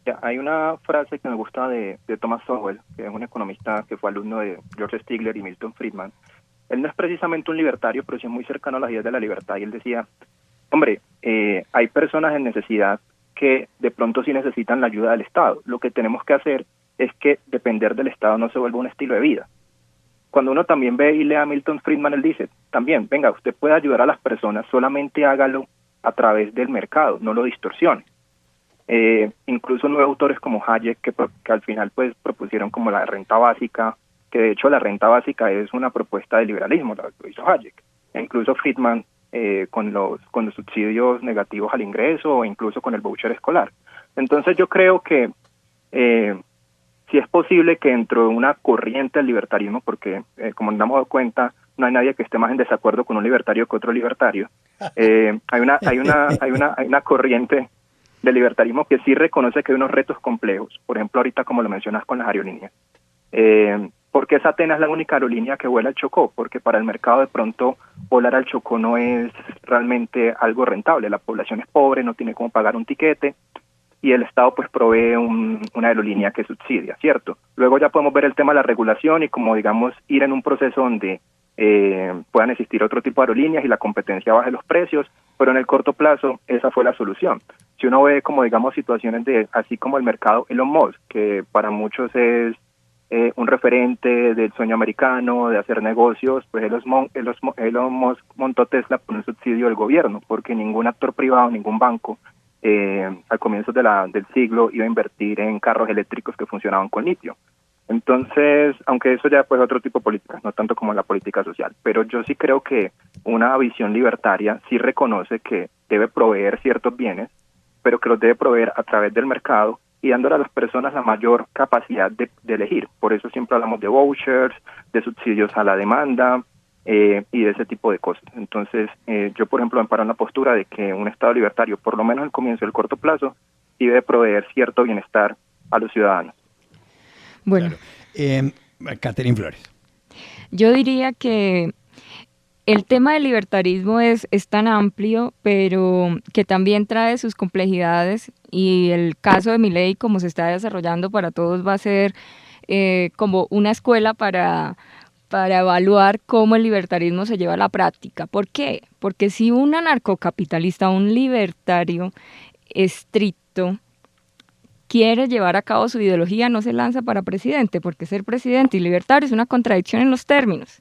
ya, hay una frase que me gusta de Thomas Sowell, que es un economista que fue alumno de George Stigler y Milton Friedman. Él no es precisamente un libertario, pero sí es muy cercano a las ideas de la libertad, y él decía, hombre, hay personas en necesidad que de pronto sí necesitan la ayuda del Estado. Lo que tenemos que hacer es que depender del Estado no se vuelva un estilo de vida. Cuando uno también ve y lee a Milton Friedman, él dice, también, venga, usted puede ayudar a las personas, solamente hágalo a través del mercado, no lo distorsione. Incluso nuevos autores como Hayek, que al final pues propusieron como la renta básica, que de hecho la renta básica es una propuesta de liberalismo, lo hizo Hayek. E incluso Friedman con los subsidios negativos al ingreso o incluso con el voucher escolar. Entonces yo creo que si es posible que dentro de una corriente del libertarismo, porque como nos damos cuenta, no hay nadie que esté más en desacuerdo con un libertario que otro libertario, hay una corriente del libertarismo que sí reconoce que hay unos retos complejos, por ejemplo ahorita como lo mencionas con las aerolíneas. ¿Por qué Satena es la única aerolínea que vuela al Chocó? Porque para el mercado de pronto volar al Chocó no es realmente algo rentable, la población es pobre, no tiene cómo pagar un tiquete y el Estado pues provee una aerolínea que subsidia, ¿cierto? Luego ya podemos ver el tema de la regulación y como digamos ir en un proceso donde puedan existir otro tipo de aerolíneas y la competencia baje los precios, pero en el corto plazo esa fue la solución. Si uno ve como digamos situaciones de así como el mercado Elon Musk, que para muchos es un referente del sueño americano, de hacer negocios, pues Elon Musk montó Tesla por un subsidio del gobierno, porque ningún actor privado, ningún banco, al comienzo del siglo iba a invertir en carros eléctricos que funcionaban con litio. Entonces, aunque eso ya pues otro tipo de políticas, no tanto como la política social, pero yo sí creo que una visión libertaria sí reconoce que debe proveer ciertos bienes, pero que los debe proveer a través del mercado y dándole a las personas la mayor capacidad de elegir. Por eso siempre hablamos de vouchers, de subsidios a la demanda y de ese tipo de cosas. Entonces, yo, por ejemplo, me paro en la postura de que un Estado libertario, por lo menos al comienzo del corto plazo, sí debe proveer cierto bienestar a los ciudadanos. Bueno, claro. Catherine Flores. Yo diría que el tema del libertarismo es tan amplio, pero que también trae sus complejidades y el caso de Milei, como se está desarrollando para todos, va a ser como una escuela para evaluar cómo el libertarismo se lleva a la práctica. ¿Por qué? Porque si un anarcocapitalista, un libertario estricto, quiere llevar a cabo su ideología, no se lanza para presidente, porque ser presidente y libertario es una contradicción en los términos.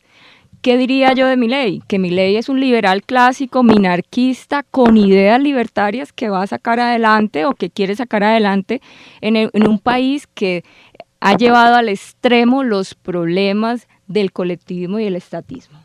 ¿Qué diría yo de Milei? Que Milei es un liberal clásico, minarquista, con ideas libertarias que va a sacar adelante o que quiere sacar adelante en un país que ha llevado al extremo los problemas del colectivismo y el estatismo.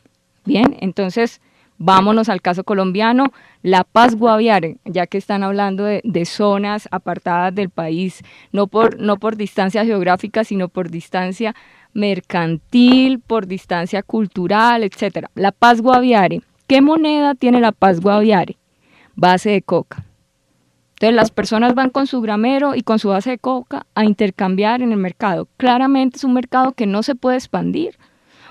Bien, entonces vámonos al caso colombiano, La Paz Guaviare, ya que están hablando de zonas apartadas del país, no por distancia geográfica, sino por distancia mercantil, por distancia cultural, etcétera. La Paz Guaviare, ¿qué moneda tiene La Paz Guaviare? Base de coca. Entonces las personas van con su gramero y con su base de coca a intercambiar en el mercado. Claramente es un mercado que no se puede expandir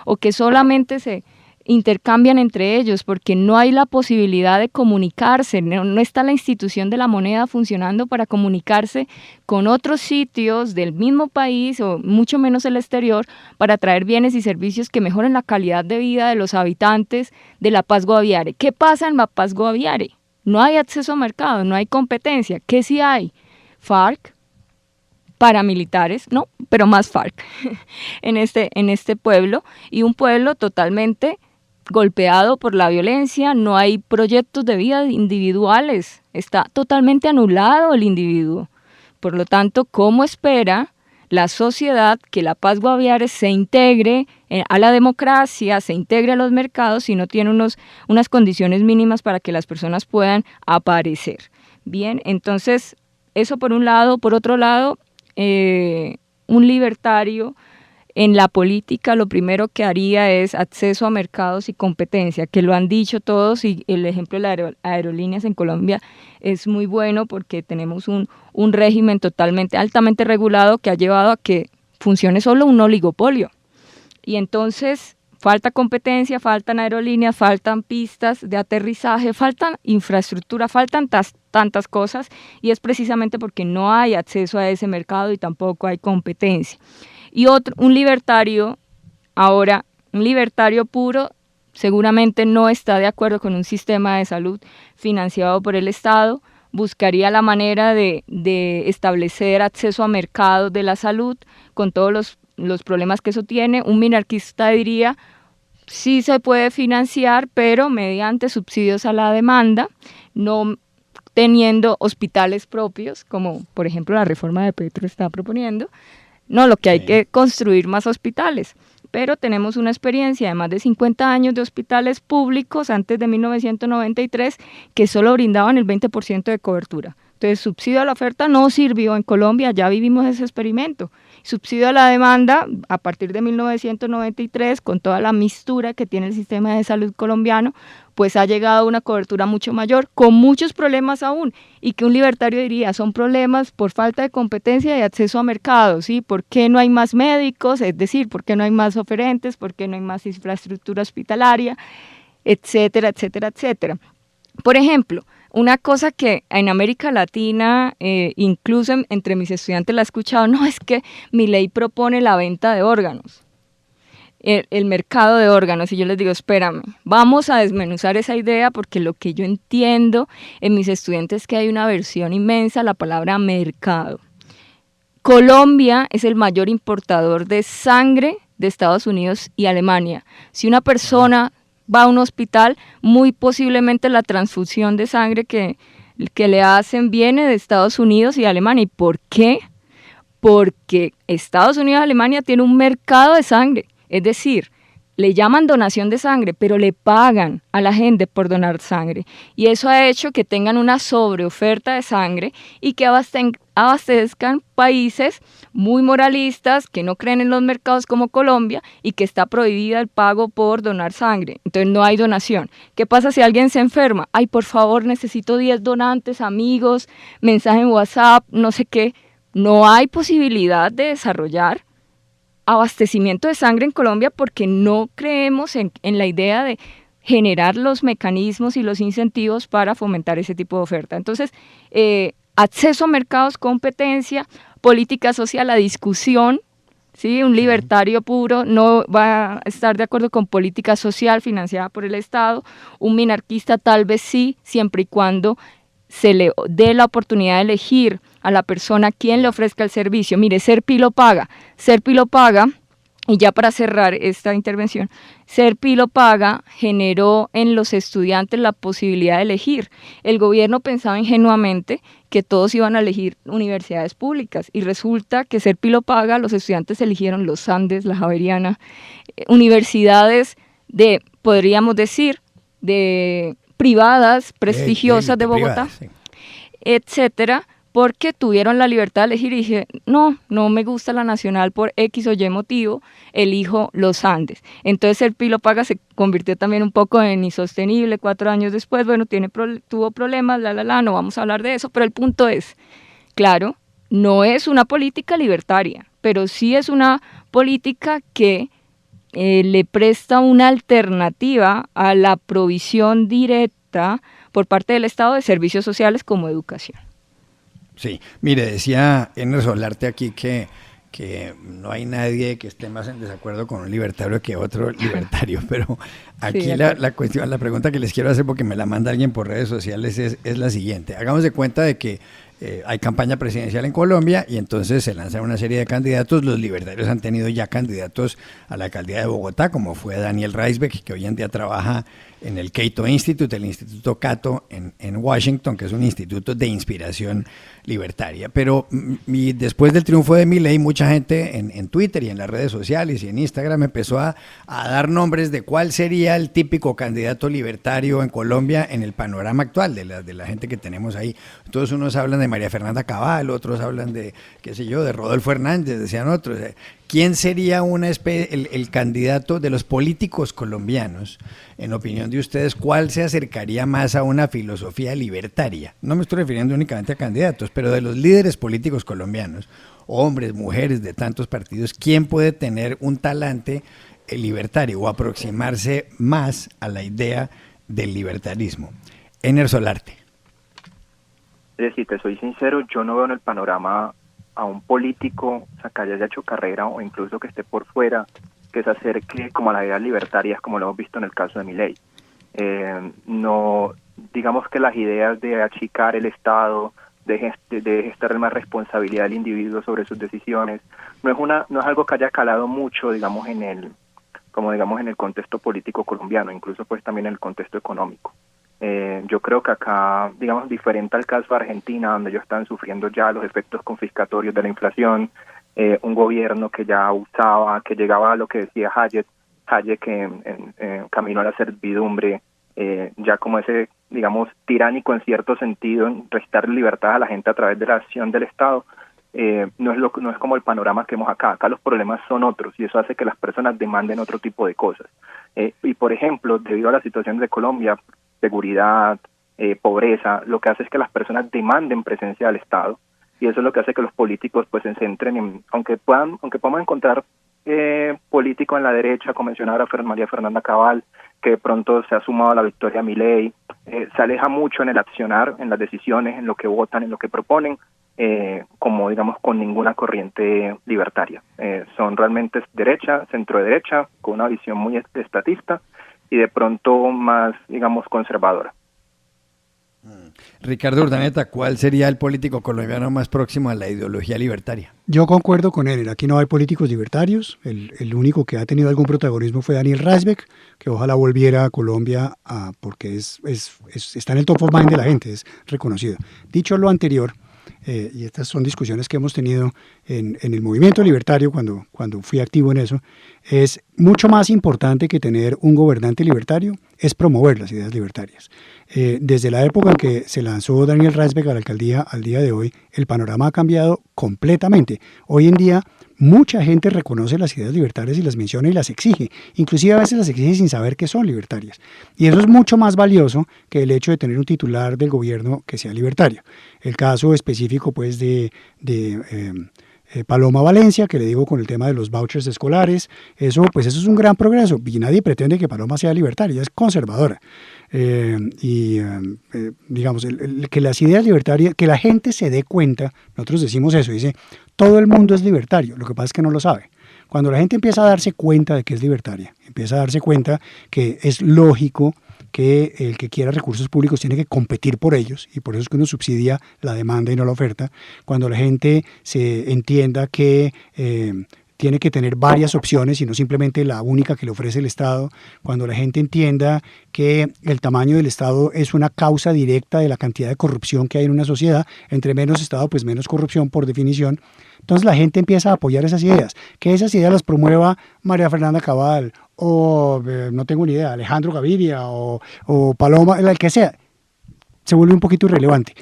o que solamente se intercambian entre ellos porque no hay la posibilidad de comunicarse, no está la institución de la moneda funcionando para comunicarse con otros sitios del mismo país o mucho menos el exterior para traer bienes y servicios que mejoren la calidad de vida de los habitantes de La Paz Guaviare. ¿Qué pasa en La Paz Guaviare? No hay acceso a mercado, no hay competencia. ¿Qué sí hay? FARC, paramilitares, no, pero más FARC en este pueblo, y un pueblo totalmente golpeado por la violencia, no hay proyectos de vida individuales, está totalmente anulado el individuo. Por lo tanto, ¿cómo espera la sociedad que La Paz Guaviare se integre a la democracia, se integre a los mercados si no tiene unas condiciones mínimas para que las personas puedan aparecer? Bien, entonces, eso por un lado. Por otro lado, un libertario En la política lo primero que haría es acceso a mercados y competencia, que lo han dicho todos, y el ejemplo de las aerolíneas en Colombia es muy bueno porque tenemos un régimen altamente regulado que ha llevado a que funcione solo un oligopolio. Y entonces falta competencia, faltan aerolíneas, faltan pistas de aterrizaje, faltan infraestructura, faltan tantas cosas, y es precisamente porque no hay acceso a ese mercado y tampoco hay competencia. Y un libertario puro seguramente no está de acuerdo con un sistema de salud financiado por el Estado, buscaría la manera de establecer acceso a mercados de la salud con todos los problemas que eso tiene. Un minarquista diría, sí se puede financiar, pero mediante subsidios a la demanda, no teniendo hospitales propios, como por ejemplo la reforma de Petro está proponiendo. No, lo que hay que construir más hospitales, pero tenemos una experiencia de más de 50 años de hospitales públicos antes de 1993 que solo brindaban el 20% de cobertura. Entonces, subsidio a la oferta no sirvió en Colombia, ya vivimos ese experimento. Subsidio a la demanda, a partir de 1993, con toda la mistura que tiene el sistema de salud colombiano, pues ha llegado a una cobertura mucho mayor, con muchos problemas aún, y que un libertario diría, son problemas por falta de competencia y acceso a mercados, ¿sí? ¿Por qué no hay más médicos? Es decir, ¿por qué no hay más oferentes? ¿Por qué no hay más infraestructura hospitalaria? Etcétera, etcétera, etcétera. Por ejemplo, una cosa que en América Latina, incluso entre mis estudiantes la he escuchado, no, es que Milei propone la venta de órganos, el mercado de órganos, y yo les digo, espérame, vamos a desmenuzar esa idea, porque lo que yo entiendo en mis estudiantes es que hay una aversión inmensa a la palabra mercado. Colombia es el mayor importador de sangre de Estados Unidos y Alemania. Si una persona va a un hospital, muy posiblemente la transfusión de sangre que le hacen viene de Estados Unidos y Alemania. ¿Y por qué? Porque Estados Unidos y Alemania tienen un mercado de sangre, es decir, le llaman donación de sangre, pero le pagan a la gente por donar sangre. Y eso ha hecho que tengan una sobreoferta de sangre y que abastezcan países muy moralistas, que no creen en los mercados como Colombia, y que está prohibida el pago por donar sangre. Entonces no hay donación. ¿Qué pasa si alguien se enferma? Ay, por favor, necesito 10 donantes, amigos, mensaje en WhatsApp, no sé qué. No hay posibilidad de desarrollar abastecimiento de sangre en Colombia porque no creemos en la idea de generar los mecanismos y los incentivos para fomentar ese tipo de oferta. Entonces, acceso a mercados, competencia, política social, la discusión, ¿sí? Un libertario puro no va a estar de acuerdo con política social financiada por el Estado, un minarquista tal vez sí, siempre y cuando se le dé la oportunidad de elegir a la persona quien le ofrezca el servicio. Mire, Serpi lo paga, y ya para cerrar esta intervención, Serpi lo paga generó en los estudiantes la posibilidad de elegir. El gobierno pensaba ingenuamente que todos iban a elegir universidades públicas, y resulta que Serpi lo paga, los estudiantes eligieron los Andes, la Javeriana, universidades podríamos decir, de privadas, prestigiosas de Bogotá, privadas, sí, etcétera, porque tuvieron la libertad de elegir, y dije, no me gusta la Nacional por X o Y motivo, elijo los Andes. Entonces el Pilo Paga se convirtió también un poco en insostenible 4 años después, bueno, tuvo problemas, no vamos a hablar de eso, pero el punto es, claro, no es una política libertaria, pero sí es una política que le presta una alternativa a la provisión directa por parte del Estado de servicios sociales como educación. Sí, mire, decía Ener Solarte aquí que no hay nadie que esté más en desacuerdo con un libertario que otro libertario, pero aquí sí, la pregunta que les quiero hacer, porque me la manda alguien por redes sociales, es la siguiente. Hagamos de cuenta de que hay campaña presidencial en Colombia y entonces se lanzan una serie de candidatos. Los libertarios han tenido ya candidatos a la alcaldía de Bogotá, como fue Daniel Reisbeck, que hoy en día trabaja en el Cato Institute, el Instituto Cato en Washington, que es un instituto de inspiración libertaria. Pero después del triunfo de Milei, mucha gente en Twitter y en las redes sociales y en Instagram empezó a dar nombres de cuál sería el típico candidato libertario en Colombia en el panorama actual de la gente que tenemos ahí. Todos unos hablan de María Fernanda Cabal, otros hablan de, qué sé yo, de Rodolfo Hernández, decían otros. ¿Quién sería el candidato de los políticos colombianos? En opinión de ustedes, ¿cuál se acercaría más a una filosofía libertaria? No me estoy refiriendo únicamente a candidatos, pero de los líderes políticos colombianos, hombres, mujeres de tantos partidos, ¿quién puede tener un talante libertario o aproximarse más a la idea del libertarismo? Ener Solarte. Es decir, te soy sincero, yo no veo en el panorama a un político, o sea, que haya hecho carrera o incluso que esté por fuera, que se acerque como a las ideas libertarias, como lo hemos visto en el caso de Milei. No, digamos que las ideas de achicar el Estado, de gestar más responsabilidad del individuo sobre sus decisiones, no es algo que haya calado mucho, digamos, en el contexto político colombiano, incluso pues también en el contexto económico. Yo creo que acá, digamos, diferente al caso de Argentina, donde ellos están sufriendo ya los efectos confiscatorios de la inflación, un gobierno que ya que llegaba a lo que decía Hayek en camino a la servidumbre, ya como ese, digamos, tiránico en cierto sentido, en restar libertad a la gente a través de la acción del Estado. No es como el panorama que vemos acá. Acá los problemas son otros y eso hace que las personas demanden otro tipo de cosas. Y por ejemplo, debido a la situación de Colombia, seguridad, pobreza, lo que hace es que las personas demanden presencia del Estado y eso es lo que hace que los políticos pues se centren en, aunque podamos encontrar políticos en la derecha, como mencionaba María Fernanda Cabal, que de pronto se ha sumado a la victoria Milei, se aleja mucho en el accionar, en las decisiones, en lo que votan, en lo que proponen, como digamos con ninguna corriente libertaria. Son realmente derecha, centro derecha, con una visión muy estatista y de pronto más, digamos, conservadora. Ricardo Urdaneta, ¿cuál sería el político colombiano más próximo a la ideología libertaria? Yo concuerdo con él, aquí no hay políticos libertarios, el único que ha tenido algún protagonismo fue Daniel Rasbeck, que ojalá volviera a Colombia porque está en el top of mind de la gente, es reconocido. Dicho lo anterior, y estas son discusiones que hemos tenido en el movimiento libertario cuando fui activo en eso, es mucho más importante que tener un gobernante libertario, es promover las ideas libertarias. Desde la época en que se lanzó Daniel Rasbeck a la alcaldía al día de hoy, el panorama ha cambiado completamente. Hoy en día mucha gente reconoce las ideas libertarias y las menciona y las exige, inclusive a veces las exige sin saber que son libertarias. Y eso es mucho más valioso que el hecho de tener un titular del gobierno que sea libertario. El caso específico pues de Paloma Valencia, que le digo con el tema de los vouchers escolares, eso es un gran progreso y nadie pretende que Paloma sea libertaria, ella es conservadora. Digamos, que las ideas libertarias, que la gente se dé cuenta, nosotros decimos eso, dice, todo el mundo es libertario, lo que pasa es que no lo sabe. Cuando la gente empieza a darse cuenta de que es libertaria, empieza a darse cuenta que es lógico que el que quiera recursos públicos tiene que competir por ellos y por eso es que uno subsidia la demanda y no la oferta. Cuando la gente se entienda que tiene que tener varias opciones y no simplemente la única que le ofrece el Estado, cuando la gente entienda que el tamaño del Estado es una causa directa de la cantidad de corrupción que hay en una sociedad, entre menos Estado pues menos corrupción por definición, entonces la gente empieza a apoyar esas ideas, que esas ideas las promueva María Fernanda Cabal o no tengo ni idea, Alejandro Gaviria o Paloma, el que sea, se vuelve un poquito irrelevante.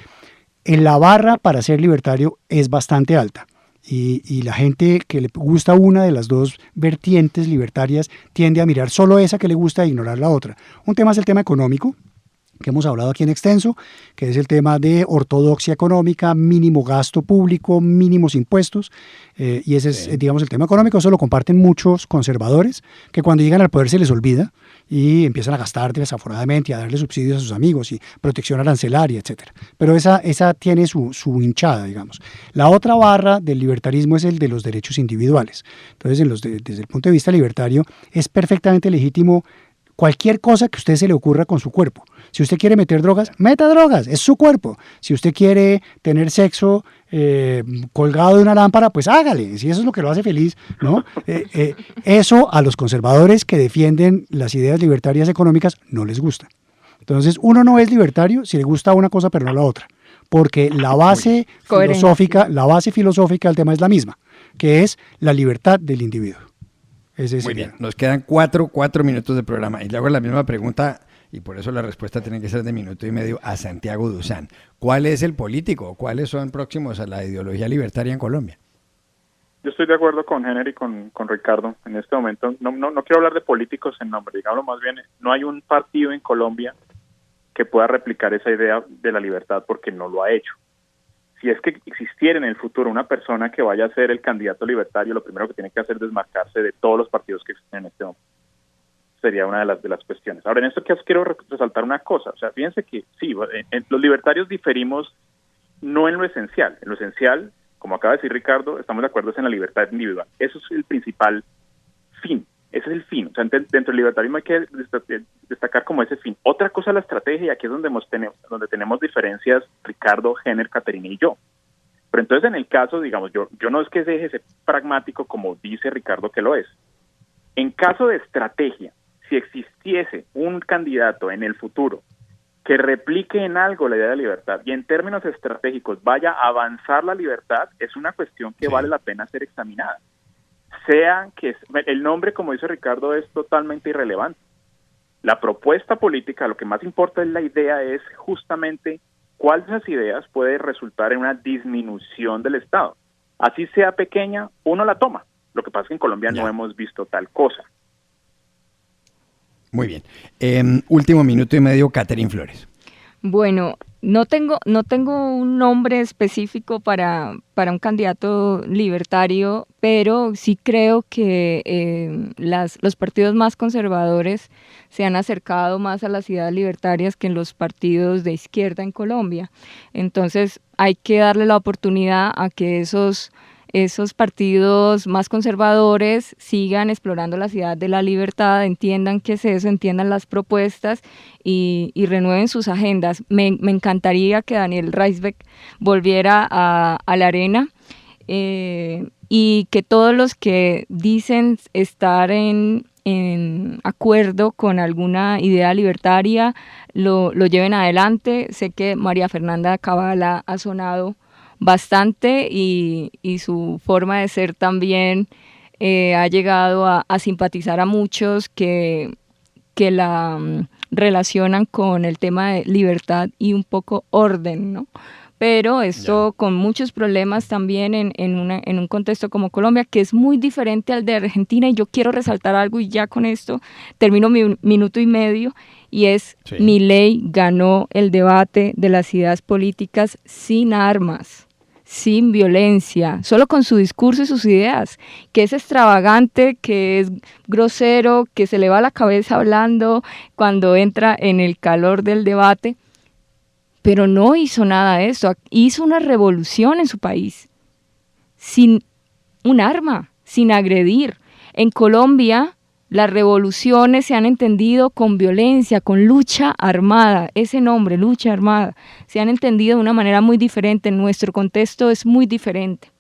En la barra para ser libertario es bastante alta. Y la gente que le gusta una de las dos vertientes libertarias tiende a mirar solo esa que le gusta e ignorar la otra. Un tema es el tema económico, que hemos hablado aquí en extenso, que es el tema de ortodoxia económica, mínimo gasto público, mínimos impuestos, y ese es, digamos, el tema económico. Eso lo comparten muchos conservadores, que cuando llegan al poder se les olvida y empiezan a gastar desaforadamente, a darle subsidios a sus amigos y protección arancelaria, etcétera. Pero esa tiene su hinchada, digamos. La otra barra del libertarismo es el de los derechos individuales. Entonces, desde el punto de vista libertario, es perfectamente legítimo cualquier cosa que a usted se le ocurra con su cuerpo. Si usted quiere meter drogas, meta drogas, es su cuerpo. Si usted quiere tener sexo colgado de una lámpara, pues hágale, si eso es lo que lo hace feliz, ¿no? Eso a los conservadores que defienden las ideas libertarias económicas no les gusta. Entonces, uno no es libertario si le gusta una cosa pero no la otra, porque la base filosófica del tema es la misma, que es la libertad del individuo. Muy bien, nos quedan cuatro minutos de programa y le hago la misma pregunta y por eso la respuesta tiene que ser de minuto y medio, a Santiago Duzán. ¿Cuál es el político? ¿Cuáles son próximos a la ideología libertaria en Colombia? Yo estoy de acuerdo con Henry y con Ricardo. En este momento no quiero hablar de políticos en nombre, digamos más bien, no hay un partido en Colombia que pueda replicar esa idea de la libertad porque no lo ha hecho. Si es que existiera en el futuro una persona que vaya a ser el candidato libertario, lo primero que tiene que hacer es desmarcarse de todos los partidos que existen en este momento. Sería una de las cuestiones. Ahora, en esto quiero resaltar una cosa. O sea, fíjense que sí, los libertarios diferimos no en lo esencial. En lo esencial, como acaba de decir Ricardo, estamos de acuerdo en la libertad individual. Eso es el principal fin. Ese es el fin. O sea, dentro del libertarismo hay que destacar como ese fin. Otra cosa es la estrategia, y aquí es donde tenemos diferencias Ricardo, Henner, Caterina y yo. Pero entonces en el caso, digamos, yo no es que deje ser pragmático como dice Ricardo que lo es. En caso de estrategia, si existiese un candidato en el futuro que replique en algo la idea de libertad y en términos estratégicos vaya a avanzar la libertad, es una cuestión que vale la pena ser examinada. Sea que el nombre, como dice Ricardo, es totalmente irrelevante. La propuesta política, lo que más importa es la idea, es justamente cuál de esas ideas puede resultar en una disminución del Estado. Así sea pequeña, uno la toma. Lo que pasa es que en Colombia no hemos visto tal cosa. Muy bien. Último minuto y medio, Catherine Flores. Bueno, no tengo un nombre específico para un candidato libertario, pero sí creo que los partidos más conservadores se han acercado más a las ideas libertarias que en los partidos de izquierda en Colombia. Entonces hay que darle la oportunidad a que esos partidos más conservadores sigan explorando la ciudad de la libertad, entiendan qué es eso, entiendan las propuestas y renueven sus agendas. Me encantaría que Daniel Reisbeck volviera a la arena y que todos los que dicen estar en acuerdo con alguna idea libertaria lo lleven adelante. Sé que María Fernanda Cabal ha sonado bastante y su forma de ser también ha llegado a simpatizar a muchos que la relacionan con el tema de libertad y un poco orden, ¿no? Pero esto con muchos problemas también en un contexto como Colombia, que es muy diferente al de Argentina, y yo quiero resaltar algo y ya con esto termino mi minuto y medio, y es Milei ganó el debate de las ideas políticas sin armas, sin violencia, solo con su discurso y sus ideas, que es extravagante, que es grosero, que se le va la cabeza hablando cuando entra en el calor del debate, pero no hizo nada de eso, hizo una revolución en su país, sin un arma, sin agredir. En Colombia, las revoluciones se han entendido con violencia, con lucha armada, ese nombre, lucha armada, se han entendido de una manera muy diferente, en nuestro contexto es muy diferente.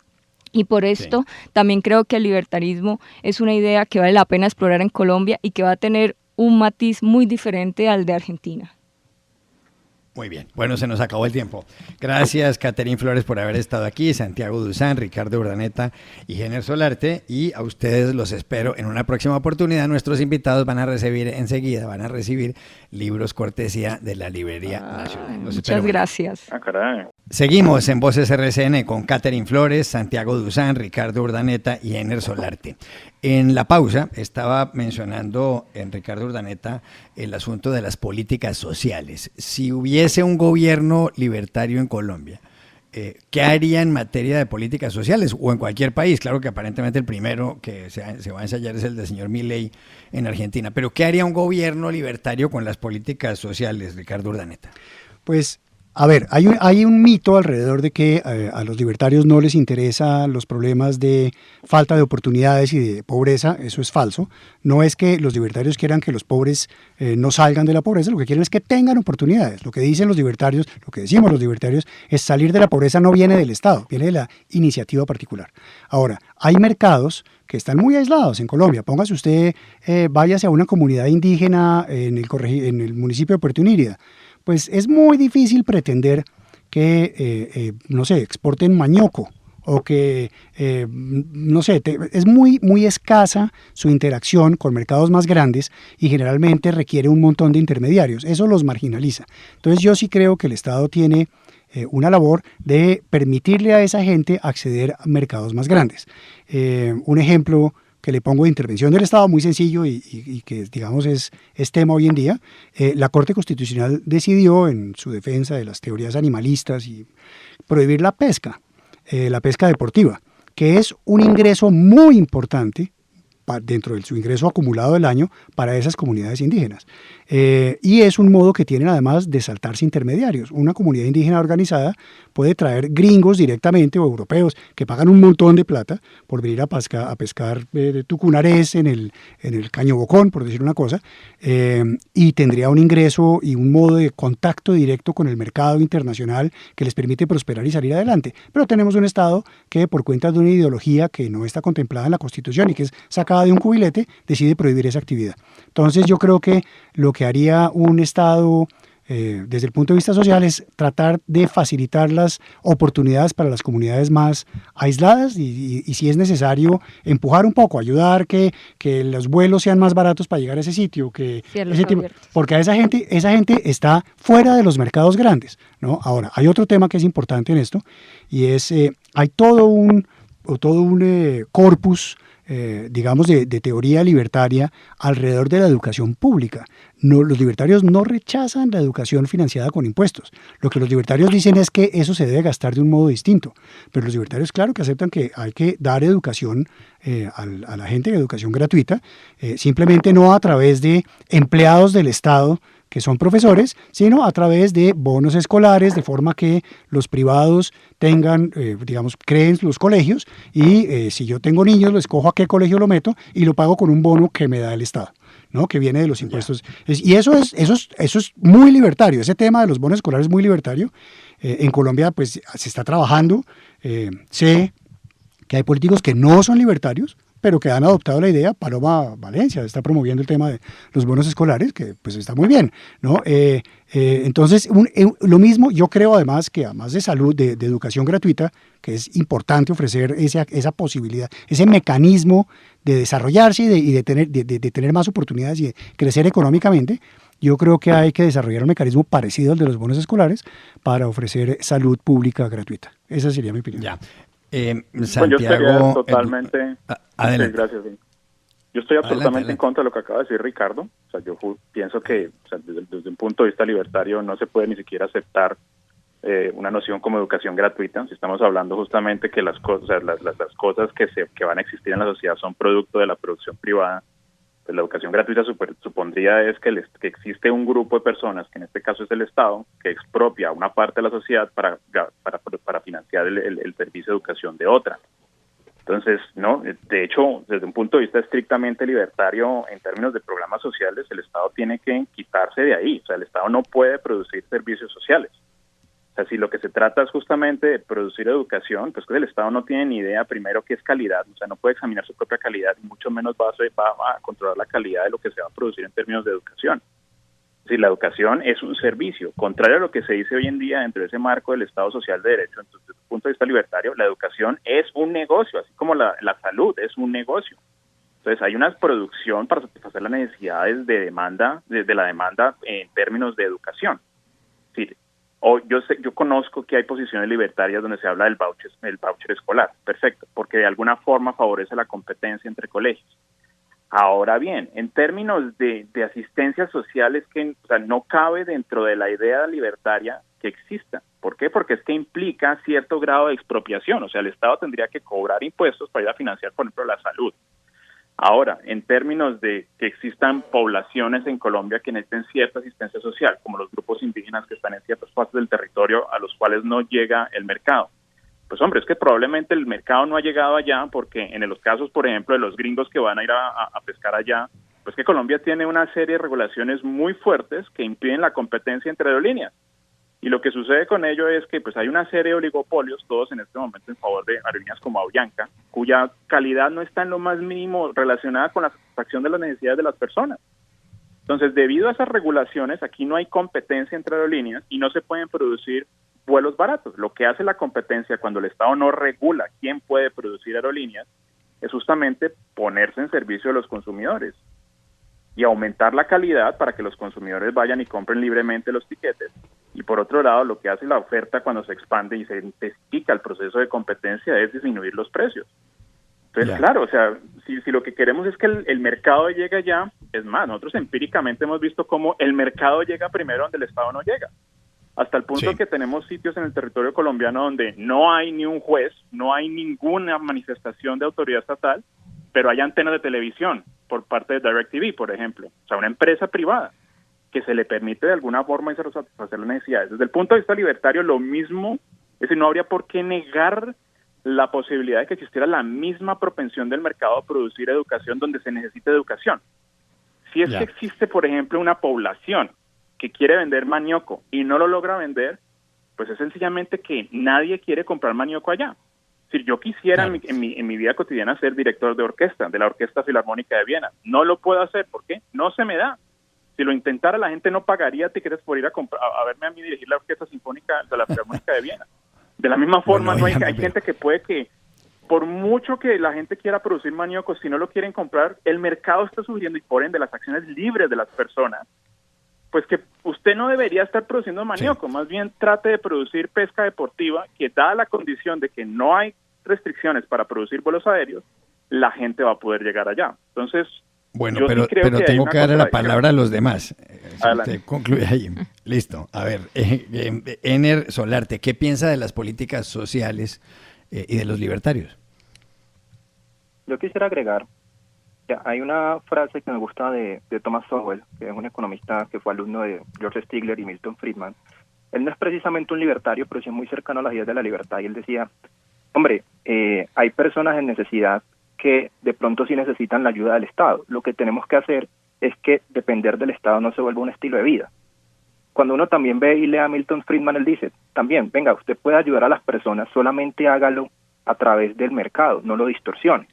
Y por esto también creo que el libertarismo es una idea que vale la pena explorar en Colombia y que va a tener un matiz muy diferente al de Argentina. Muy bien, bueno, se nos acabó el tiempo. Gracias, Catherine Flores, por haber estado aquí, Santiago Duzán, Ricardo Urdaneta y Henner Solarte, y a ustedes los espero en una próxima oportunidad. Nuestros invitados van a recibir libros cortesía de la Librería Nacional. Muchas gracias. Caray. Seguimos en Voces RCN con Catherine Flores, Santiago Duzán, Ricardo Urdaneta y Henner Solarte. En la pausa estaba mencionando en Ricardo Urdaneta el asunto de las políticas sociales. Si hubiese un gobierno libertario en Colombia, ¿qué haría en materia de políticas sociales o en cualquier país? Claro que aparentemente el primero que se va a ensayar es el del señor Milei en Argentina, pero ¿qué haría un gobierno libertario con las políticas sociales, Ricardo Urdaneta? Pues, a ver, hay un mito alrededor de que a los libertarios no les interesan los problemas de falta de oportunidades y de pobreza. Eso es falso. No es que los libertarios quieran que los pobres no salgan de la pobreza, lo que quieren es que tengan oportunidades. Lo que dicen los libertarios, lo que decimos los libertarios, es salir de la pobreza no viene del Estado, viene de la iniciativa particular. Ahora, hay mercados que están muy aislados en Colombia. Póngase usted, váyase a una comunidad indígena en el municipio de Puerto Inírida. Pues es muy difícil pretender que, no sé, exporten mañoco o que, no sé, es muy escasa su interacción con mercados más grandes y generalmente requiere un montón de intermediarios. Eso los marginaliza. Entonces yo sí creo que el Estado tiene una labor de permitirle a esa gente acceder a mercados más grandes. Un ejemplo que le pongo de intervención del Estado muy sencillo y que digamos es tema hoy en día, la Corte Constitucional decidió en su defensa de las teorías animalistas y prohibir la pesca deportiva, que es un ingreso muy importante dentro de su ingreso acumulado del año para esas comunidades indígenas. Y es un modo que tienen además de saltarse intermediarios. Una comunidad indígena organizada puede traer gringos directamente o europeos que pagan un montón de plata por venir a pescar tucunarés en el Caño Bocón, por decir una cosa, y tendría un ingreso y un modo de contacto directo con el mercado internacional que les permite prosperar y salir adelante. Pero tenemos un Estado que por cuenta de una ideología que no está contemplada en la Constitución y que es sacada de un cubilete, decide prohibir esa actividad. Entonces yo creo que lo que haría un Estado desde el punto de vista social es tratar de facilitar las oportunidades para las comunidades más aisladas y si es necesario empujar un poco, ayudar que los vuelos sean más baratos para llegar a ese sitio, porque a esa gente está fuera de los mercados grandes, ¿no? Ahora, hay otro tema que es importante en esto y es, hay todo un corpus digamos, de teoría libertaria alrededor de la educación pública. No, los libertarios no rechazan la educación financiada con impuestos. Lo que los libertarios dicen es que eso se debe gastar de un modo distinto. Pero los libertarios, claro, que aceptan que hay que dar educación a la gente, educación gratuita, simplemente no a través de empleados del Estado que son profesores, sino a través de bonos escolares, de forma que los privados tengan, digamos, creen los colegios y si yo tengo niños, lo escojo a qué colegio lo meto y lo pago con un bono que me da el Estado, ¿no? Que viene de los impuestos. Y eso es muy libertario, ese tema de los bonos escolares es muy libertario. En Colombia, pues, se está trabajando. Sé que hay políticos que no son libertarios, pero que han adoptado la idea. Paloma Valencia está promoviendo el tema de los bonos escolares, que pues está muy bien, ¿no? Entonces, lo mismo, yo creo además que además de salud, de educación gratuita, que es importante ofrecer esa posibilidad, ese mecanismo de desarrollarse y de tener más oportunidades y de crecer económicamente. Yo creo que hay que desarrollar un mecanismo parecido al de los bonos escolares para ofrecer salud pública gratuita. Esa sería mi opinión. Ya. Santiago, yo estaría totalmente... Adelante. Sí, gracias. Sí. Yo estoy absolutamente en contra de lo que acaba de decir Ricardo. O sea, yo pienso que desde un punto de vista libertario no se puede ni siquiera aceptar una noción como educación gratuita. Si estamos hablando justamente que las cosas que van a existir en la sociedad son producto de la producción privada, pues la educación gratuita supondría es que existe un grupo de personas, que en este caso es el Estado, que expropia una parte de la sociedad para financiar el servicio de educación de otra. Entonces, no, de hecho, desde un punto de vista estrictamente libertario, en términos de programas sociales, el Estado tiene que quitarse de ahí. O sea, el Estado no puede producir servicios sociales. O sea, si lo que se trata es justamente de producir educación, pues el Estado no tiene ni idea, primero, qué es calidad. O sea, no puede examinar su propia calidad y mucho menos va a controlar la calidad de lo que se va a producir en términos de educación. Si la educación es un servicio, contrario a lo que se dice hoy en día dentro de ese marco del Estado Social de Derecho, entonces, desde el punto de vista libertario, la educación es un negocio, así como la salud es un negocio. Entonces hay una producción para satisfacer las necesidades de la demanda en términos de educación. Es decir, yo conozco que hay posiciones libertarias donde se habla del voucher escolar, perfecto, porque de alguna forma favorece la competencia entre colegios. Ahora bien, en términos de asistencia social es que no cabe dentro de la idea libertaria que exista. ¿Por qué? Porque es que implica cierto grado de expropiación. O sea, el Estado tendría que cobrar impuestos para ir a financiar, por ejemplo, la salud. Ahora, en términos de que existan poblaciones en Colombia que necesiten cierta asistencia social, como los grupos indígenas que están en ciertas partes del territorio a los cuales no llega el mercado. Pues hombre, es que probablemente el mercado no ha llegado allá porque en los casos, por ejemplo, de los gringos que van a ir a pescar allá, pues que Colombia tiene una serie de regulaciones muy fuertes que impiden la competencia entre aerolíneas. Y lo que sucede con ello es que pues hay una serie de oligopolios, todos en este momento en favor de aerolíneas como Avianca, cuya calidad no está en lo más mínimo relacionada con la satisfacción de las necesidades de las personas. Entonces, debido a esas regulaciones, aquí no hay competencia entre aerolíneas y no se pueden producir vuelos baratos. Lo que hace la competencia cuando el Estado no regula quién puede producir aerolíneas es justamente ponerse en servicio de los consumidores y aumentar la calidad para que los consumidores vayan y compren libremente los tiquetes. Y por otro lado, lo que hace la oferta cuando se expande y se intensifica el proceso de competencia es disminuir los precios. Entonces, claro, o sea, si lo que queremos es que el mercado llegue allá, es más, nosotros empíricamente hemos visto cómo el mercado llega primero donde el Estado no llega. Hasta el punto que tenemos sitios en el territorio colombiano donde no hay ni un juez, no hay ninguna manifestación de autoridad estatal, pero hay antenas de televisión por parte de DirecTV, por ejemplo. O sea, una empresa privada que se le permite de alguna forma satisfacer las necesidades. Desde el punto de vista libertario, lo mismo, es decir, no habría por qué negar la posibilidad de que existiera la misma propensión del mercado a producir educación donde se necesita educación. Si es que existe, por ejemplo, una población que quiere vender manioco y no lo logra vender, pues es sencillamente que nadie quiere comprar manioco allá. Es decir, yo quisiera en mi vida cotidiana ser director de orquesta, de la Orquesta Filarmónica de Viena. No lo puedo hacer, ¿por qué? No se me da. Si lo intentara, la gente no pagaría tickets por ir a verme a mí dirigir la Orquesta Sinfónica de la Filarmónica de Viena. De la misma forma, hay gente que puede que, por mucho que la gente quiera producir manioco, si no lo quieren comprar, el mercado está sufriendo y por ende las acciones libres de las personas, pues que usted no debería estar produciendo manioco, más bien trate de producir pesca deportiva, que dada la condición de que no hay restricciones para producir vuelos aéreos, la gente va a poder llegar allá. Entonces, bueno, pero tengo que darle la palabra a los demás. Usted concluye ahí. Listo. A ver, Ener Solarte, ¿qué piensa de las políticas sociales y de los libertarios? Yo quisiera agregar, hay una frase que me gusta de Thomas Sowell, que es un economista que fue alumno de George Stigler y Milton Friedman. Él no es precisamente un libertario, pero sí es muy cercano a las ideas de la libertad. Y él decía, hombre, hay personas en necesidad que de pronto sí necesitan la ayuda del Estado. Lo que tenemos que hacer es que depender del Estado no se vuelva un estilo de vida. Cuando uno también ve y lee a Milton Friedman, él dice, también, venga, usted puede ayudar a las personas, solamente hágalo a través del mercado, no lo distorsione.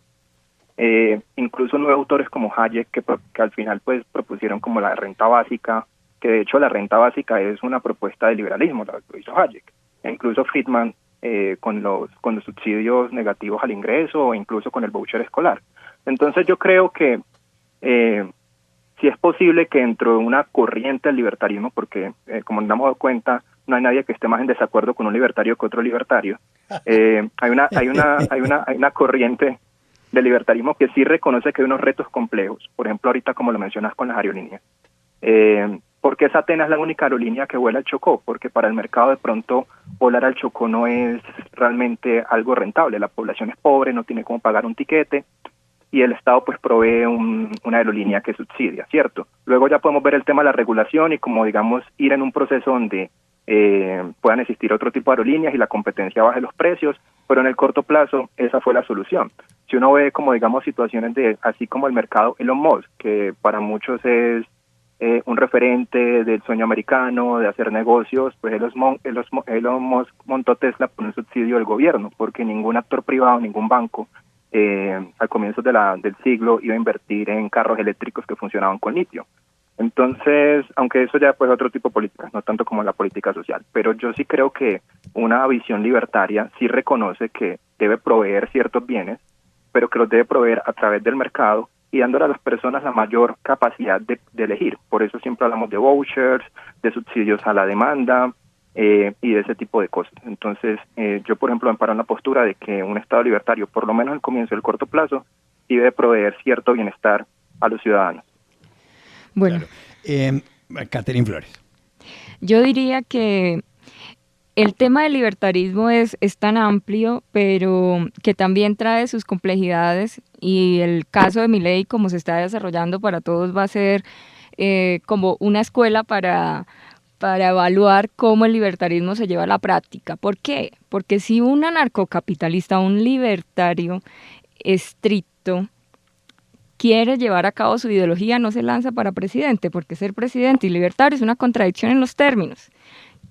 Incluso nuevos autores como Hayek, que al final pues propusieron como la renta básica, que de hecho la renta básica es una propuesta de liberalismo, lo hizo Hayek. E incluso Friedman con los subsidios negativos al ingreso o incluso con el voucher escolar. Entonces yo creo que si es posible que dentro de una corriente del libertarismo, porque como nos damos cuenta, no hay nadie que esté más en desacuerdo con un libertario que otro libertario, hay una corriente del libertarismo que sí reconoce que hay unos retos complejos, por ejemplo ahorita como lo mencionas con las aerolíneas. ¿Por qué Satena es la única aerolínea que vuela al Chocó? Porque para el mercado de pronto volar al Chocó no es realmente algo rentable. La población es pobre, no tiene cómo pagar un tiquete y el Estado pues provee una aerolínea que subsidia, ¿cierto? Luego ya podemos ver el tema de la regulación y como digamos ir en un proceso donde puedan existir otro tipo de aerolíneas y la competencia baje los precios, pero en el corto plazo esa fue la solución. Si uno ve como digamos situaciones de así como el mercado Elon Musk, que para muchos es un referente del sueño americano de hacer negocios, pues Elon Musk montó Tesla por un subsidio del gobierno, porque ningún actor privado, ningún banco al comienzo del siglo iba a invertir en carros eléctricos que funcionaban con litio. Entonces, aunque eso ya pues otro tipo de políticas, no tanto como la política social, pero yo sí creo que una visión libertaria sí reconoce que debe proveer ciertos bienes, pero que los debe proveer a través del mercado y dándole a las personas la mayor capacidad de elegir. Por eso siempre hablamos de vouchers, de subsidios a la demanda y de ese tipo de cosas. Entonces, yo, por ejemplo, me paro en la postura de que un Estado libertario, por lo menos al comienzo del corto plazo, debe proveer cierto bienestar a los ciudadanos. Bueno, Catherine Flores. Yo diría que el tema del libertarismo es tan amplio, pero que también trae sus complejidades y el caso de Milei, como se está desarrollando para todos, va a ser como una escuela para evaluar cómo el libertarismo se lleva a la práctica. ¿Por qué? Porque si un anarcocapitalista, un libertario estricto, quiere llevar a cabo su ideología, no se lanza para presidente, porque ser presidente y libertario es una contradicción en los términos.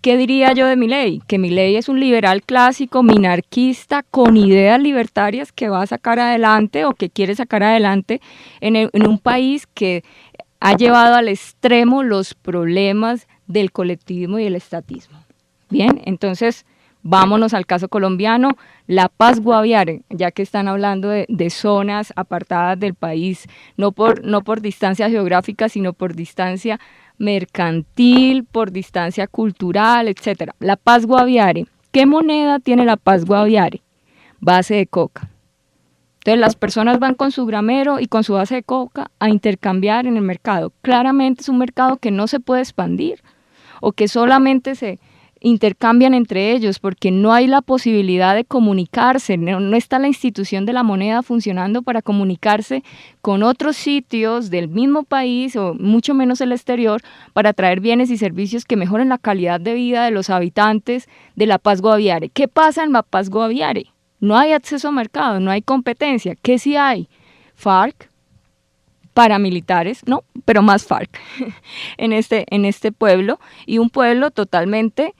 ¿Qué diría yo de Milei? Que Milei es un liberal clásico, minarquista, con ideas libertarias que va a sacar adelante o que quiere sacar adelante en un país que ha llevado al extremo los problemas del colectivismo y el estatismo. Bien, entonces vámonos al caso colombiano, La Paz Guaviare, ya que están hablando de zonas apartadas del país, no por distancia geográfica, sino por distancia mercantil, por distancia cultural, etcétera. La Paz Guaviare, ¿qué moneda tiene La Paz Guaviare? Base de coca. Entonces las personas van con su gramero y con su base de coca a intercambiar en el mercado. Claramente es un mercado que no se puede expandir o que solamente se intercambian entre ellos porque no hay la posibilidad de comunicarse, no está la institución de la moneda funcionando para comunicarse con otros sitios del mismo país o mucho menos el exterior para traer bienes y servicios que mejoren la calidad de vida de los habitantes de La Paz Guaviare. ¿Qué pasa en La Paz Guaviare? No hay acceso a mercado, no hay competencia. ¿Qué sí hay? FARC, paramilitares, no, pero más FARC en este pueblo, y un pueblo totalmente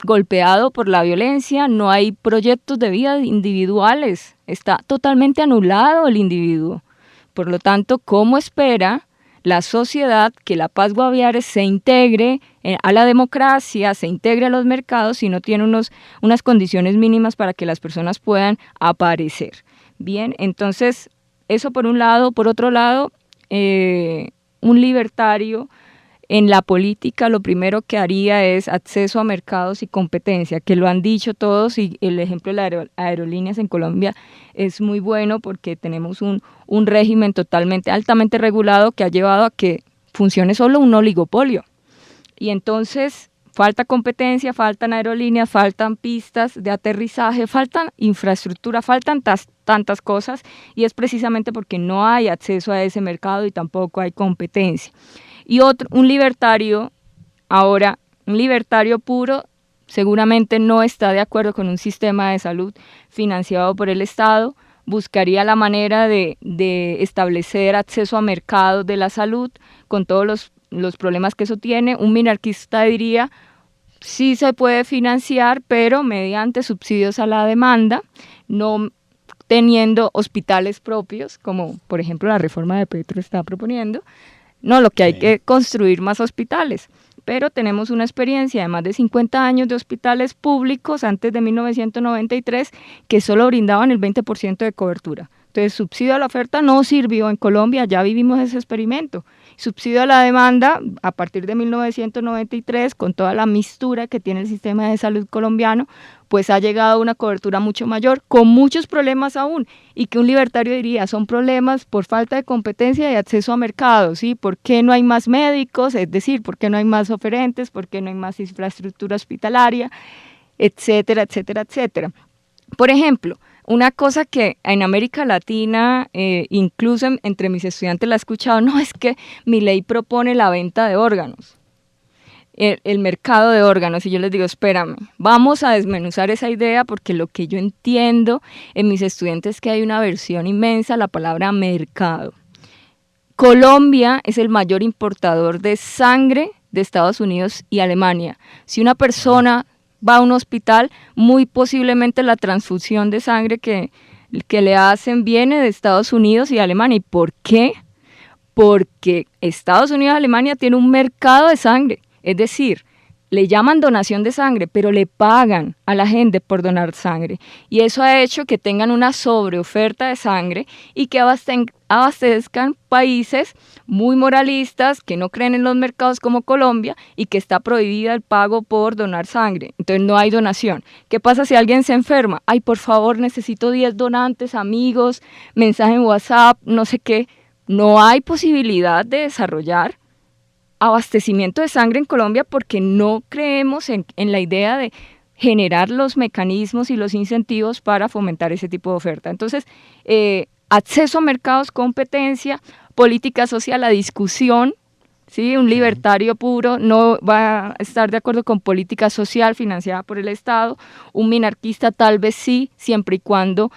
golpeado por la violencia, no hay proyectos de vida individuales, está totalmente anulado el individuo. Por lo tanto, ¿cómo espera la sociedad que La Paz Guaviare se integre a la democracia, se integre a los mercados si no tiene unas condiciones mínimas para que las personas puedan aparecer? Bien, entonces, eso por un lado. Por otro lado, un libertario en la política lo primero que haría es acceso a mercados y competencia, que lo han dicho todos, y el ejemplo de las aerolíneas en Colombia es muy bueno porque tenemos un régimen altamente regulado que ha llevado a que funcione solo un oligopolio. Y entonces falta competencia, faltan aerolíneas, faltan pistas de aterrizaje, faltan infraestructura, faltan tantas cosas, y es precisamente porque no hay acceso a ese mercado y tampoco hay competencia. Y un libertario puro, seguramente no está de acuerdo con un sistema de salud financiado por el Estado, buscaría la manera de establecer acceso a mercados de la salud con todos los problemas que eso tiene. Un minarquista diría, sí se puede financiar, pero mediante subsidios a la demanda, no teniendo hospitales propios, como por ejemplo la reforma de Petro está proponiendo. No, lo que hay que construir más hospitales, pero tenemos una experiencia de más de 50 años de hospitales públicos antes de 1993 que solo brindaban el 20% de cobertura. Entonces, subsidio a la oferta no sirvió en Colombia, ya vivimos ese experimento. Subsidio a la demanda, a partir de 1993, con toda la mistura que tiene el sistema de salud colombiano, pues ha llegado a una cobertura mucho mayor, con muchos problemas aún, y que un libertario diría, son problemas por falta de competencia y acceso a mercados, ¿sí? ¿Por qué no hay más médicos? Es decir, ¿por qué no hay más oferentes? ¿Por qué no hay más infraestructura hospitalaria? Etcétera, etcétera, etcétera. Por ejemplo, una cosa que en América Latina, incluso entre mis estudiantes la he escuchado, no, es que mi ley propone la venta de órganos, el mercado de órganos, y yo les digo, espérame, vamos a desmenuzar esa idea, porque lo que yo entiendo en mis estudiantes es que hay una aversión inmensa a la palabra mercado. Colombia es el mayor importador de sangre de Estados Unidos y Alemania. Si una persona va a un hospital, muy posiblemente la transfusión de sangre que le hacen viene de Estados Unidos y Alemania. ¿Y por qué? Porque Estados Unidos y Alemania tienen un mercado de sangre, es decir, le llaman donación de sangre, pero le pagan a la gente por donar sangre. Y eso ha hecho que tengan una sobreoferta de sangre y que abastezcan países muy moralistas, que no creen en los mercados como Colombia y que está prohibida el pago por donar sangre. Entonces no hay donación. ¿Qué pasa si alguien se enferma? Ay, por favor, necesito 10 donantes, amigos, mensaje en WhatsApp, no sé qué. No hay posibilidad de desarrollar abastecimiento de sangre en Colombia porque no creemos en la idea de generar los mecanismos y los incentivos para fomentar ese tipo de oferta. Entonces, acceso a mercados, competencia, política social, la discusión, ¿sí? Un libertario puro no va a estar de acuerdo con política social financiada por el Estado, un minarquista tal vez sí, siempre y cuando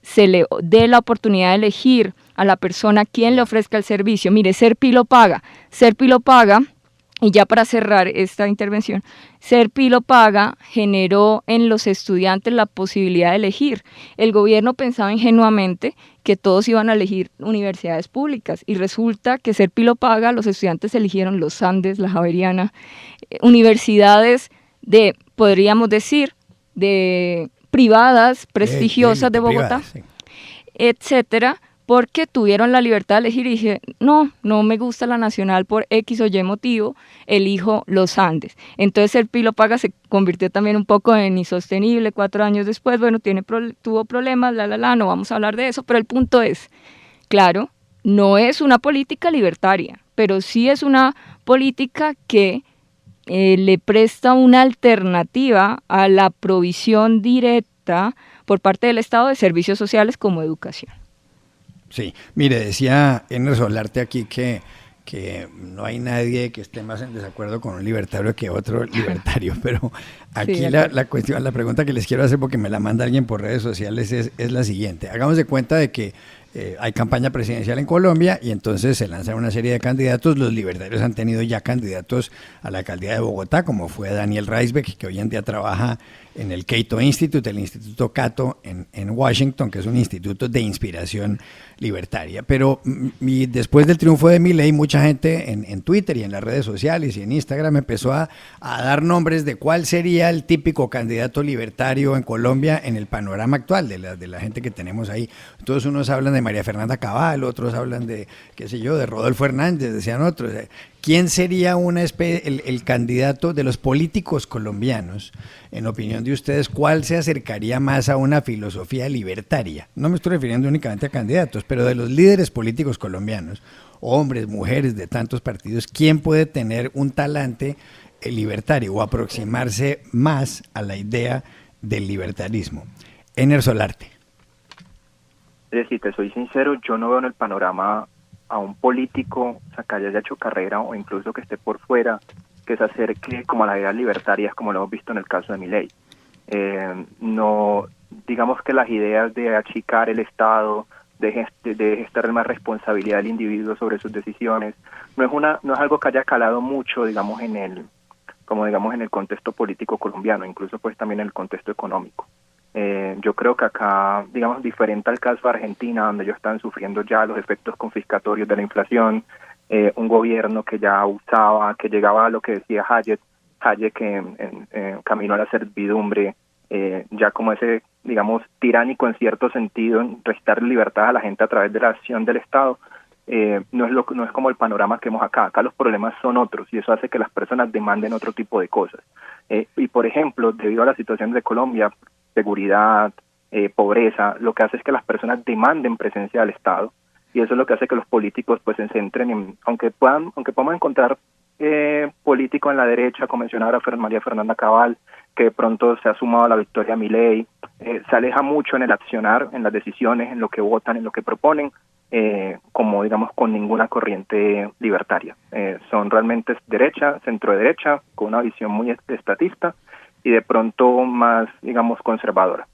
se le dé la oportunidad de elegir a la persona quien le ofrezca el servicio. Mire, Serpi lo paga, y ya para cerrar esta intervención, Serpi lo paga generó en los estudiantes la posibilidad de elegir. El gobierno pensaba ingenuamente que todos iban a elegir universidades públicas y resulta que Serpi lo paga, los estudiantes eligieron los Andes, la Javeriana, universidades podríamos decir, de privadas prestigiosas de Bogotá, privadas, sí. etcétera, porque tuvieron la libertad de elegir y dije, no me gusta la Nacional por X o Y motivo, elijo los Andes. Entonces el Pío Paga se convirtió también un poco en insostenible 4 años después, bueno, tuvo problemas, no vamos a hablar de eso, pero el punto es, claro, no es una política libertaria, pero sí es una política que le presta una alternativa a la provisión directa por parte del Estado de servicios sociales como educación. Sí, mire, decía Ener Solarte aquí que no hay nadie que esté más en desacuerdo con un libertario que otro libertario, pero aquí Sí, la pregunta que les quiero hacer, porque me la manda alguien por redes sociales, es la siguiente. Hagamos de cuenta de que hay campaña presidencial en Colombia y entonces se lanzan una serie de candidatos. Los libertarios han tenido ya candidatos a la alcaldía de Bogotá, como fue Daniel Reisbeck, que hoy en día trabaja en el Cato Institute, el Instituto Cato en Washington, que es un instituto de inspiración libertaria. Pero después del triunfo de Milei, mucha gente en Twitter y en las redes sociales y en Instagram empezó a dar nombres de cuál sería el típico candidato libertario en Colombia en el panorama actual de la gente que tenemos ahí. Entonces unos hablan de María Fernanda Cabal, otros hablan de, qué sé yo, de Rodolfo Hernández, decían otros. ¿Quién sería el candidato de los políticos colombianos? En opinión de ustedes, ¿cuál se acercaría más a una filosofía libertaria? No me estoy refiriendo únicamente a candidatos, pero de los líderes políticos colombianos, hombres, mujeres de tantos partidos, ¿quién puede tener un talante libertario o aproximarse más a la idea del libertarismo? Ener Solarte. Es decir, te soy sincero, yo no veo en el panorama a un político, o sea, que haya hecho carrera o incluso que esté por fuera, que se acerque como a las ideas libertarias, como lo hemos visto en el caso de Milei. No, digamos que las ideas de achicar el Estado, de gestar más responsabilidad del individuo sobre sus decisiones, no es algo que haya calado mucho, digamos, en el contexto político colombiano, incluso pues también en el contexto económico. Yo creo que acá, digamos, diferente al caso de Argentina, donde ellos están sufriendo ya los efectos confiscatorios de la inflación, un gobierno que ya usaba, que llegaba a lo que decía Hayek en camino a la servidumbre, ya como ese, digamos, tiránico en cierto sentido, en restar libertad a la gente a través de la acción del Estado. No es como el panorama que vemos acá. Acá los problemas son otros y eso hace que las personas demanden otro tipo de cosas. Y por ejemplo, debido a la situación de Colombia, seguridad, pobreza, lo que hace es que las personas demanden presencia del Estado y eso es lo que hace que los políticos pues se centren en, aunque podamos encontrar políticos en la derecha, como mencionaba María Fernanda Cabal, que de pronto se ha sumado a la victoria Milei, se aleja mucho en el accionar, en las decisiones, en lo que votan, en lo que proponen, como digamos con ninguna corriente libertaria. Son realmente derecha, centro derecha, con una visión muy estatista y de pronto más, digamos, conservadora.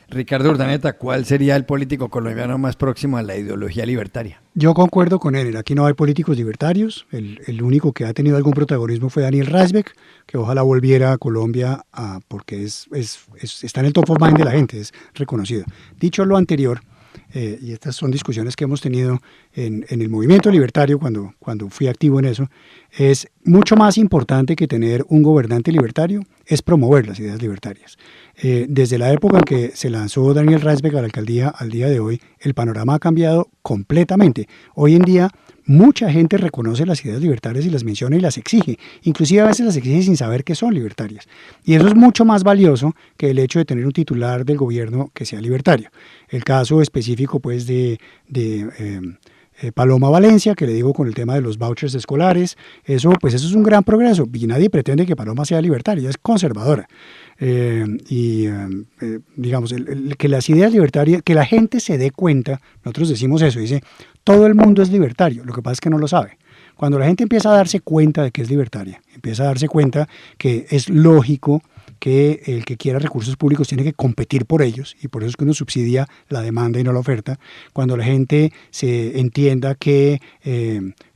Ricardo Urdaneta, ¿cuál sería el político colombiano más próximo a la ideología libertaria? Yo concuerdo con él, aquí no hay políticos libertarios, el único que ha tenido algún protagonismo fue Daniel Reisbeck, que ojalá volviera a Colombia porque está en el top of mind de la gente, es reconocido. Dicho lo anterior, y estas son discusiones que hemos tenido en el movimiento libertario cuando fui activo en eso, es mucho más importante que tener un gobernante libertario, es promover las ideas libertarias. Desde la época en que se lanzó Daniel Reisbeck a la alcaldía al día de hoy, el panorama ha cambiado completamente. Hoy en día mucha gente reconoce las ideas libertarias y las menciona y las exige, inclusive a veces las exige sin saber que son libertarias. Y eso es mucho más valioso que el hecho de tener un titular del gobierno que sea libertario. El caso específico pues de Paloma Valencia, que le digo con el tema de los vouchers escolares, eso es un gran progreso y nadie pretende que Paloma sea libertaria, es conservadora. Digamos, que las ideas libertarias, que la gente se dé cuenta, nosotros decimos eso, dice, todo el mundo es libertario, lo que pasa es que no lo sabe. Cuando la gente empieza a darse cuenta de que es libertaria, empieza a darse cuenta que es lógico que el que quiera recursos públicos tiene que competir por ellos y por eso es que uno subsidia la demanda y no la oferta. Cuando la gente se entienda que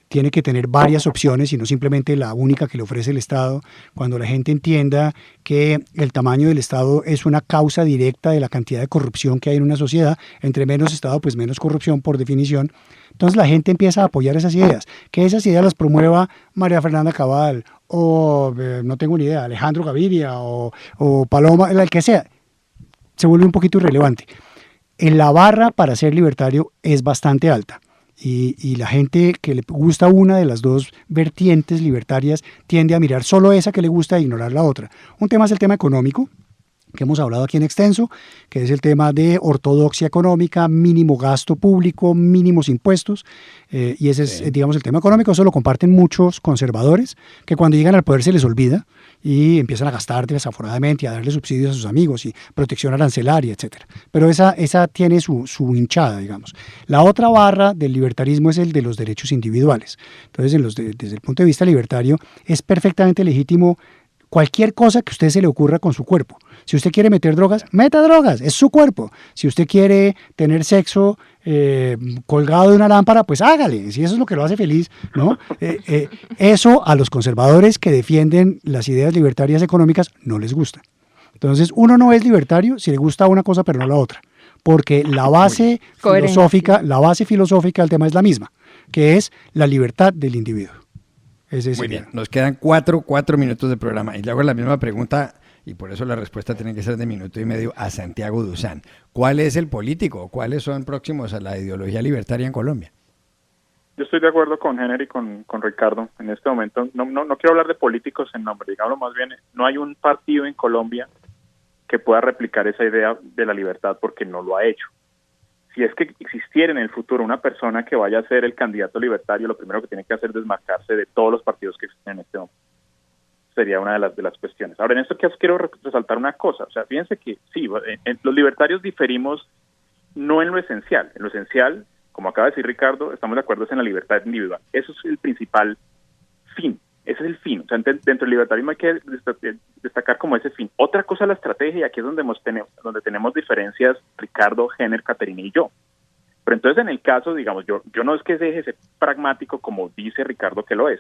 tiene que tener varias opciones y no simplemente la única que le ofrece el Estado, cuando la gente entienda que el tamaño del Estado es una causa directa de la cantidad de corrupción que hay en una sociedad, entre menos Estado pues menos corrupción por definición, entonces la gente empieza a apoyar esas ideas, que esas ideas las promueva María Fernanda Cabal o no tengo ni idea, Alejandro Gaviria o Paloma, el que sea, se vuelve un poquito irrelevante. En la barra para ser libertario es bastante alta. Y la gente que le gusta una de las dos vertientes libertarias tiende a mirar solo esa que le gusta e ignorar la otra. Un tema es el tema económico, que hemos hablado aquí en extenso, que es el tema de ortodoxia económica, mínimo gasto público, mínimos impuestos, y ese es, digamos, el tema económico. Eso lo comparten muchos conservadores, que cuando llegan al poder se les olvida y empiezan a gastar desaforadamente y a darle subsidios a sus amigos y protección arancelaria, etcétera. Pero esa tiene su hinchada, digamos. La otra barra del libertarismo es el de los derechos individuales. Entonces, desde el punto de vista libertario, es perfectamente legítimo cualquier cosa que a usted se le ocurra con su cuerpo. Si usted quiere meter drogas, meta drogas, es su cuerpo. Si usted quiere tener sexo colgado de una lámpara, pues hágale, si eso es lo que lo hace feliz, ¿no? Eso a los conservadores que defienden las ideas libertarias económicas no les gusta. Entonces, uno no es libertario si le gusta una cosa pero no la otra, porque la base filosófica del tema es la misma, que es la libertad del individuo. Muy bien, nos quedan cuatro minutos de programa y le hago la misma pregunta y por eso la respuesta tiene que ser de 1.5 minutos a Santiago Duzán. ¿Cuál es el político? ¿Cuáles son próximos a la ideología libertaria en Colombia? Yo estoy de acuerdo con Henry y con Ricardo. En este momento no quiero hablar de políticos en nombre, digámoslo más bien, no hay un partido en Colombia que pueda replicar esa idea de la libertad porque no lo ha hecho. Si es que existiera en el futuro una persona que vaya a ser el candidato libertario, lo primero que tiene que hacer es desmarcarse de todos los partidos que existen en este momento. Sería una de las cuestiones. Ahora, en esto quiero resaltar una cosa. O sea, fíjense que sí, los libertarios diferimos no en lo esencial. En lo esencial, como acaba de decir Ricardo, estamos de acuerdo en la libertad individual. Eso es el principal fin. Ese es el fin. O sea, dentro del libertarismo hay que destacar como ese fin. Otra cosa es la estrategia, y aquí es donde tenemos diferencias Ricardo, Henner, Caterina y yo. Pero entonces en el caso, digamos, yo no es que deje ser pragmático como dice Ricardo que lo es.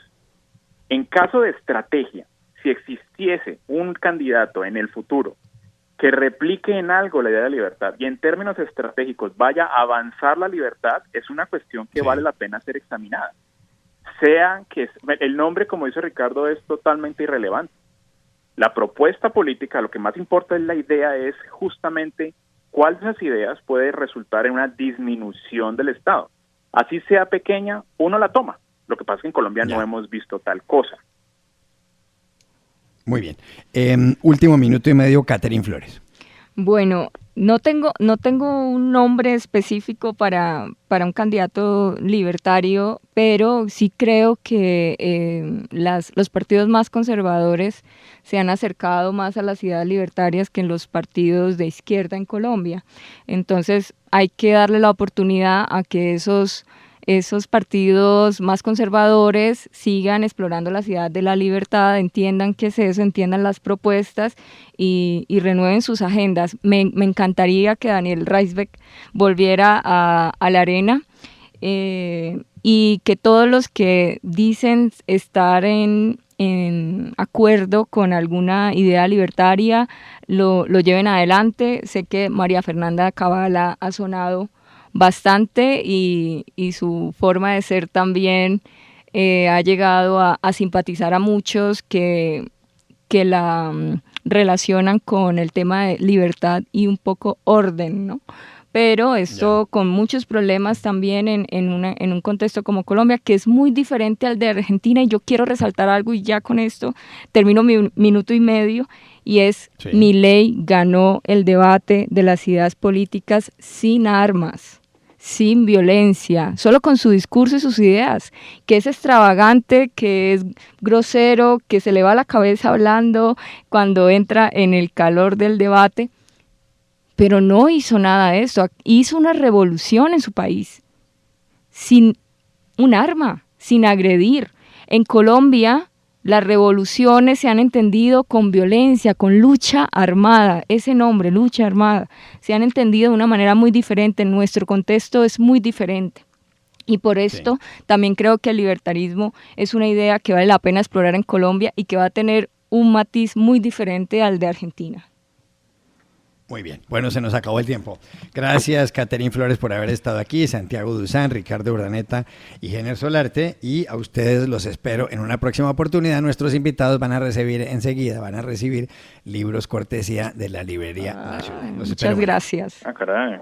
En caso de estrategia, si existiese un candidato en el futuro que replique en algo la idea de libertad y en términos estratégicos vaya a avanzar la libertad, es una cuestión que vale la pena ser examinada. Sea que el nombre, como dice Ricardo, es totalmente irrelevante. La propuesta política, lo que más importa es la idea, es justamente cuál de esas ideas puede resultar en una disminución del Estado. Así sea pequeña, uno la toma. Lo que pasa es que en Colombia no hemos visto tal cosa. Muy bien. Último 1.5 minutos, Caterina Flores. Bueno, no tengo un nombre específico para un candidato libertario, pero sí creo que los partidos más conservadores se han acercado más a las ideas libertarias que en los partidos de izquierda en Colombia. Entonces hay que darle la oportunidad a que esos partidos más conservadores sigan explorando la ciudad de la libertad, entiendan qué es eso, entiendan las propuestas y renueven sus agendas. Me encantaría que Daniel Reisbeck volviera a la arena y que todos los que dicen estar en acuerdo con alguna idea libertaria lo lleven adelante. Sé que María Fernanda Cabal ha sonado bastante y su forma de ser también ha llegado a simpatizar a muchos que la relacionan con el tema de libertad y un poco orden, ¿no? Pero esto con muchos problemas también en un contexto como Colombia, que es muy diferente al de Argentina, y yo quiero resaltar algo y ya con esto termino mi 1.5 minutos, y es Milei ganó el debate de las ideas políticas sin armas, sin violencia, solo con su discurso y sus ideas, que es extravagante, que es grosero, que se le va la cabeza hablando cuando entra en el calor del debate, pero no hizo nada de eso, hizo una revolución en su país, sin un arma, sin agredir. En Colombia, las revoluciones se han entendido con violencia, con lucha armada, ese nombre, lucha armada, se han entendido de una manera muy diferente, en nuestro contexto es muy diferente. Y por esto también creo que el libertarismo es una idea que vale la pena explorar en Colombia y que va a tener un matiz muy diferente al de Argentina. Muy bien, bueno, se nos acabó el tiempo. Gracias, Catherine Flores, por haber estado aquí, Santiago Duzán, Ricardo Urdaneta y Jenner Solarte, y a ustedes los espero en una próxima oportunidad. Nuestros invitados van a recibir libros cortesía de la Librería Nacional. Muchas gracias. Ah, caray.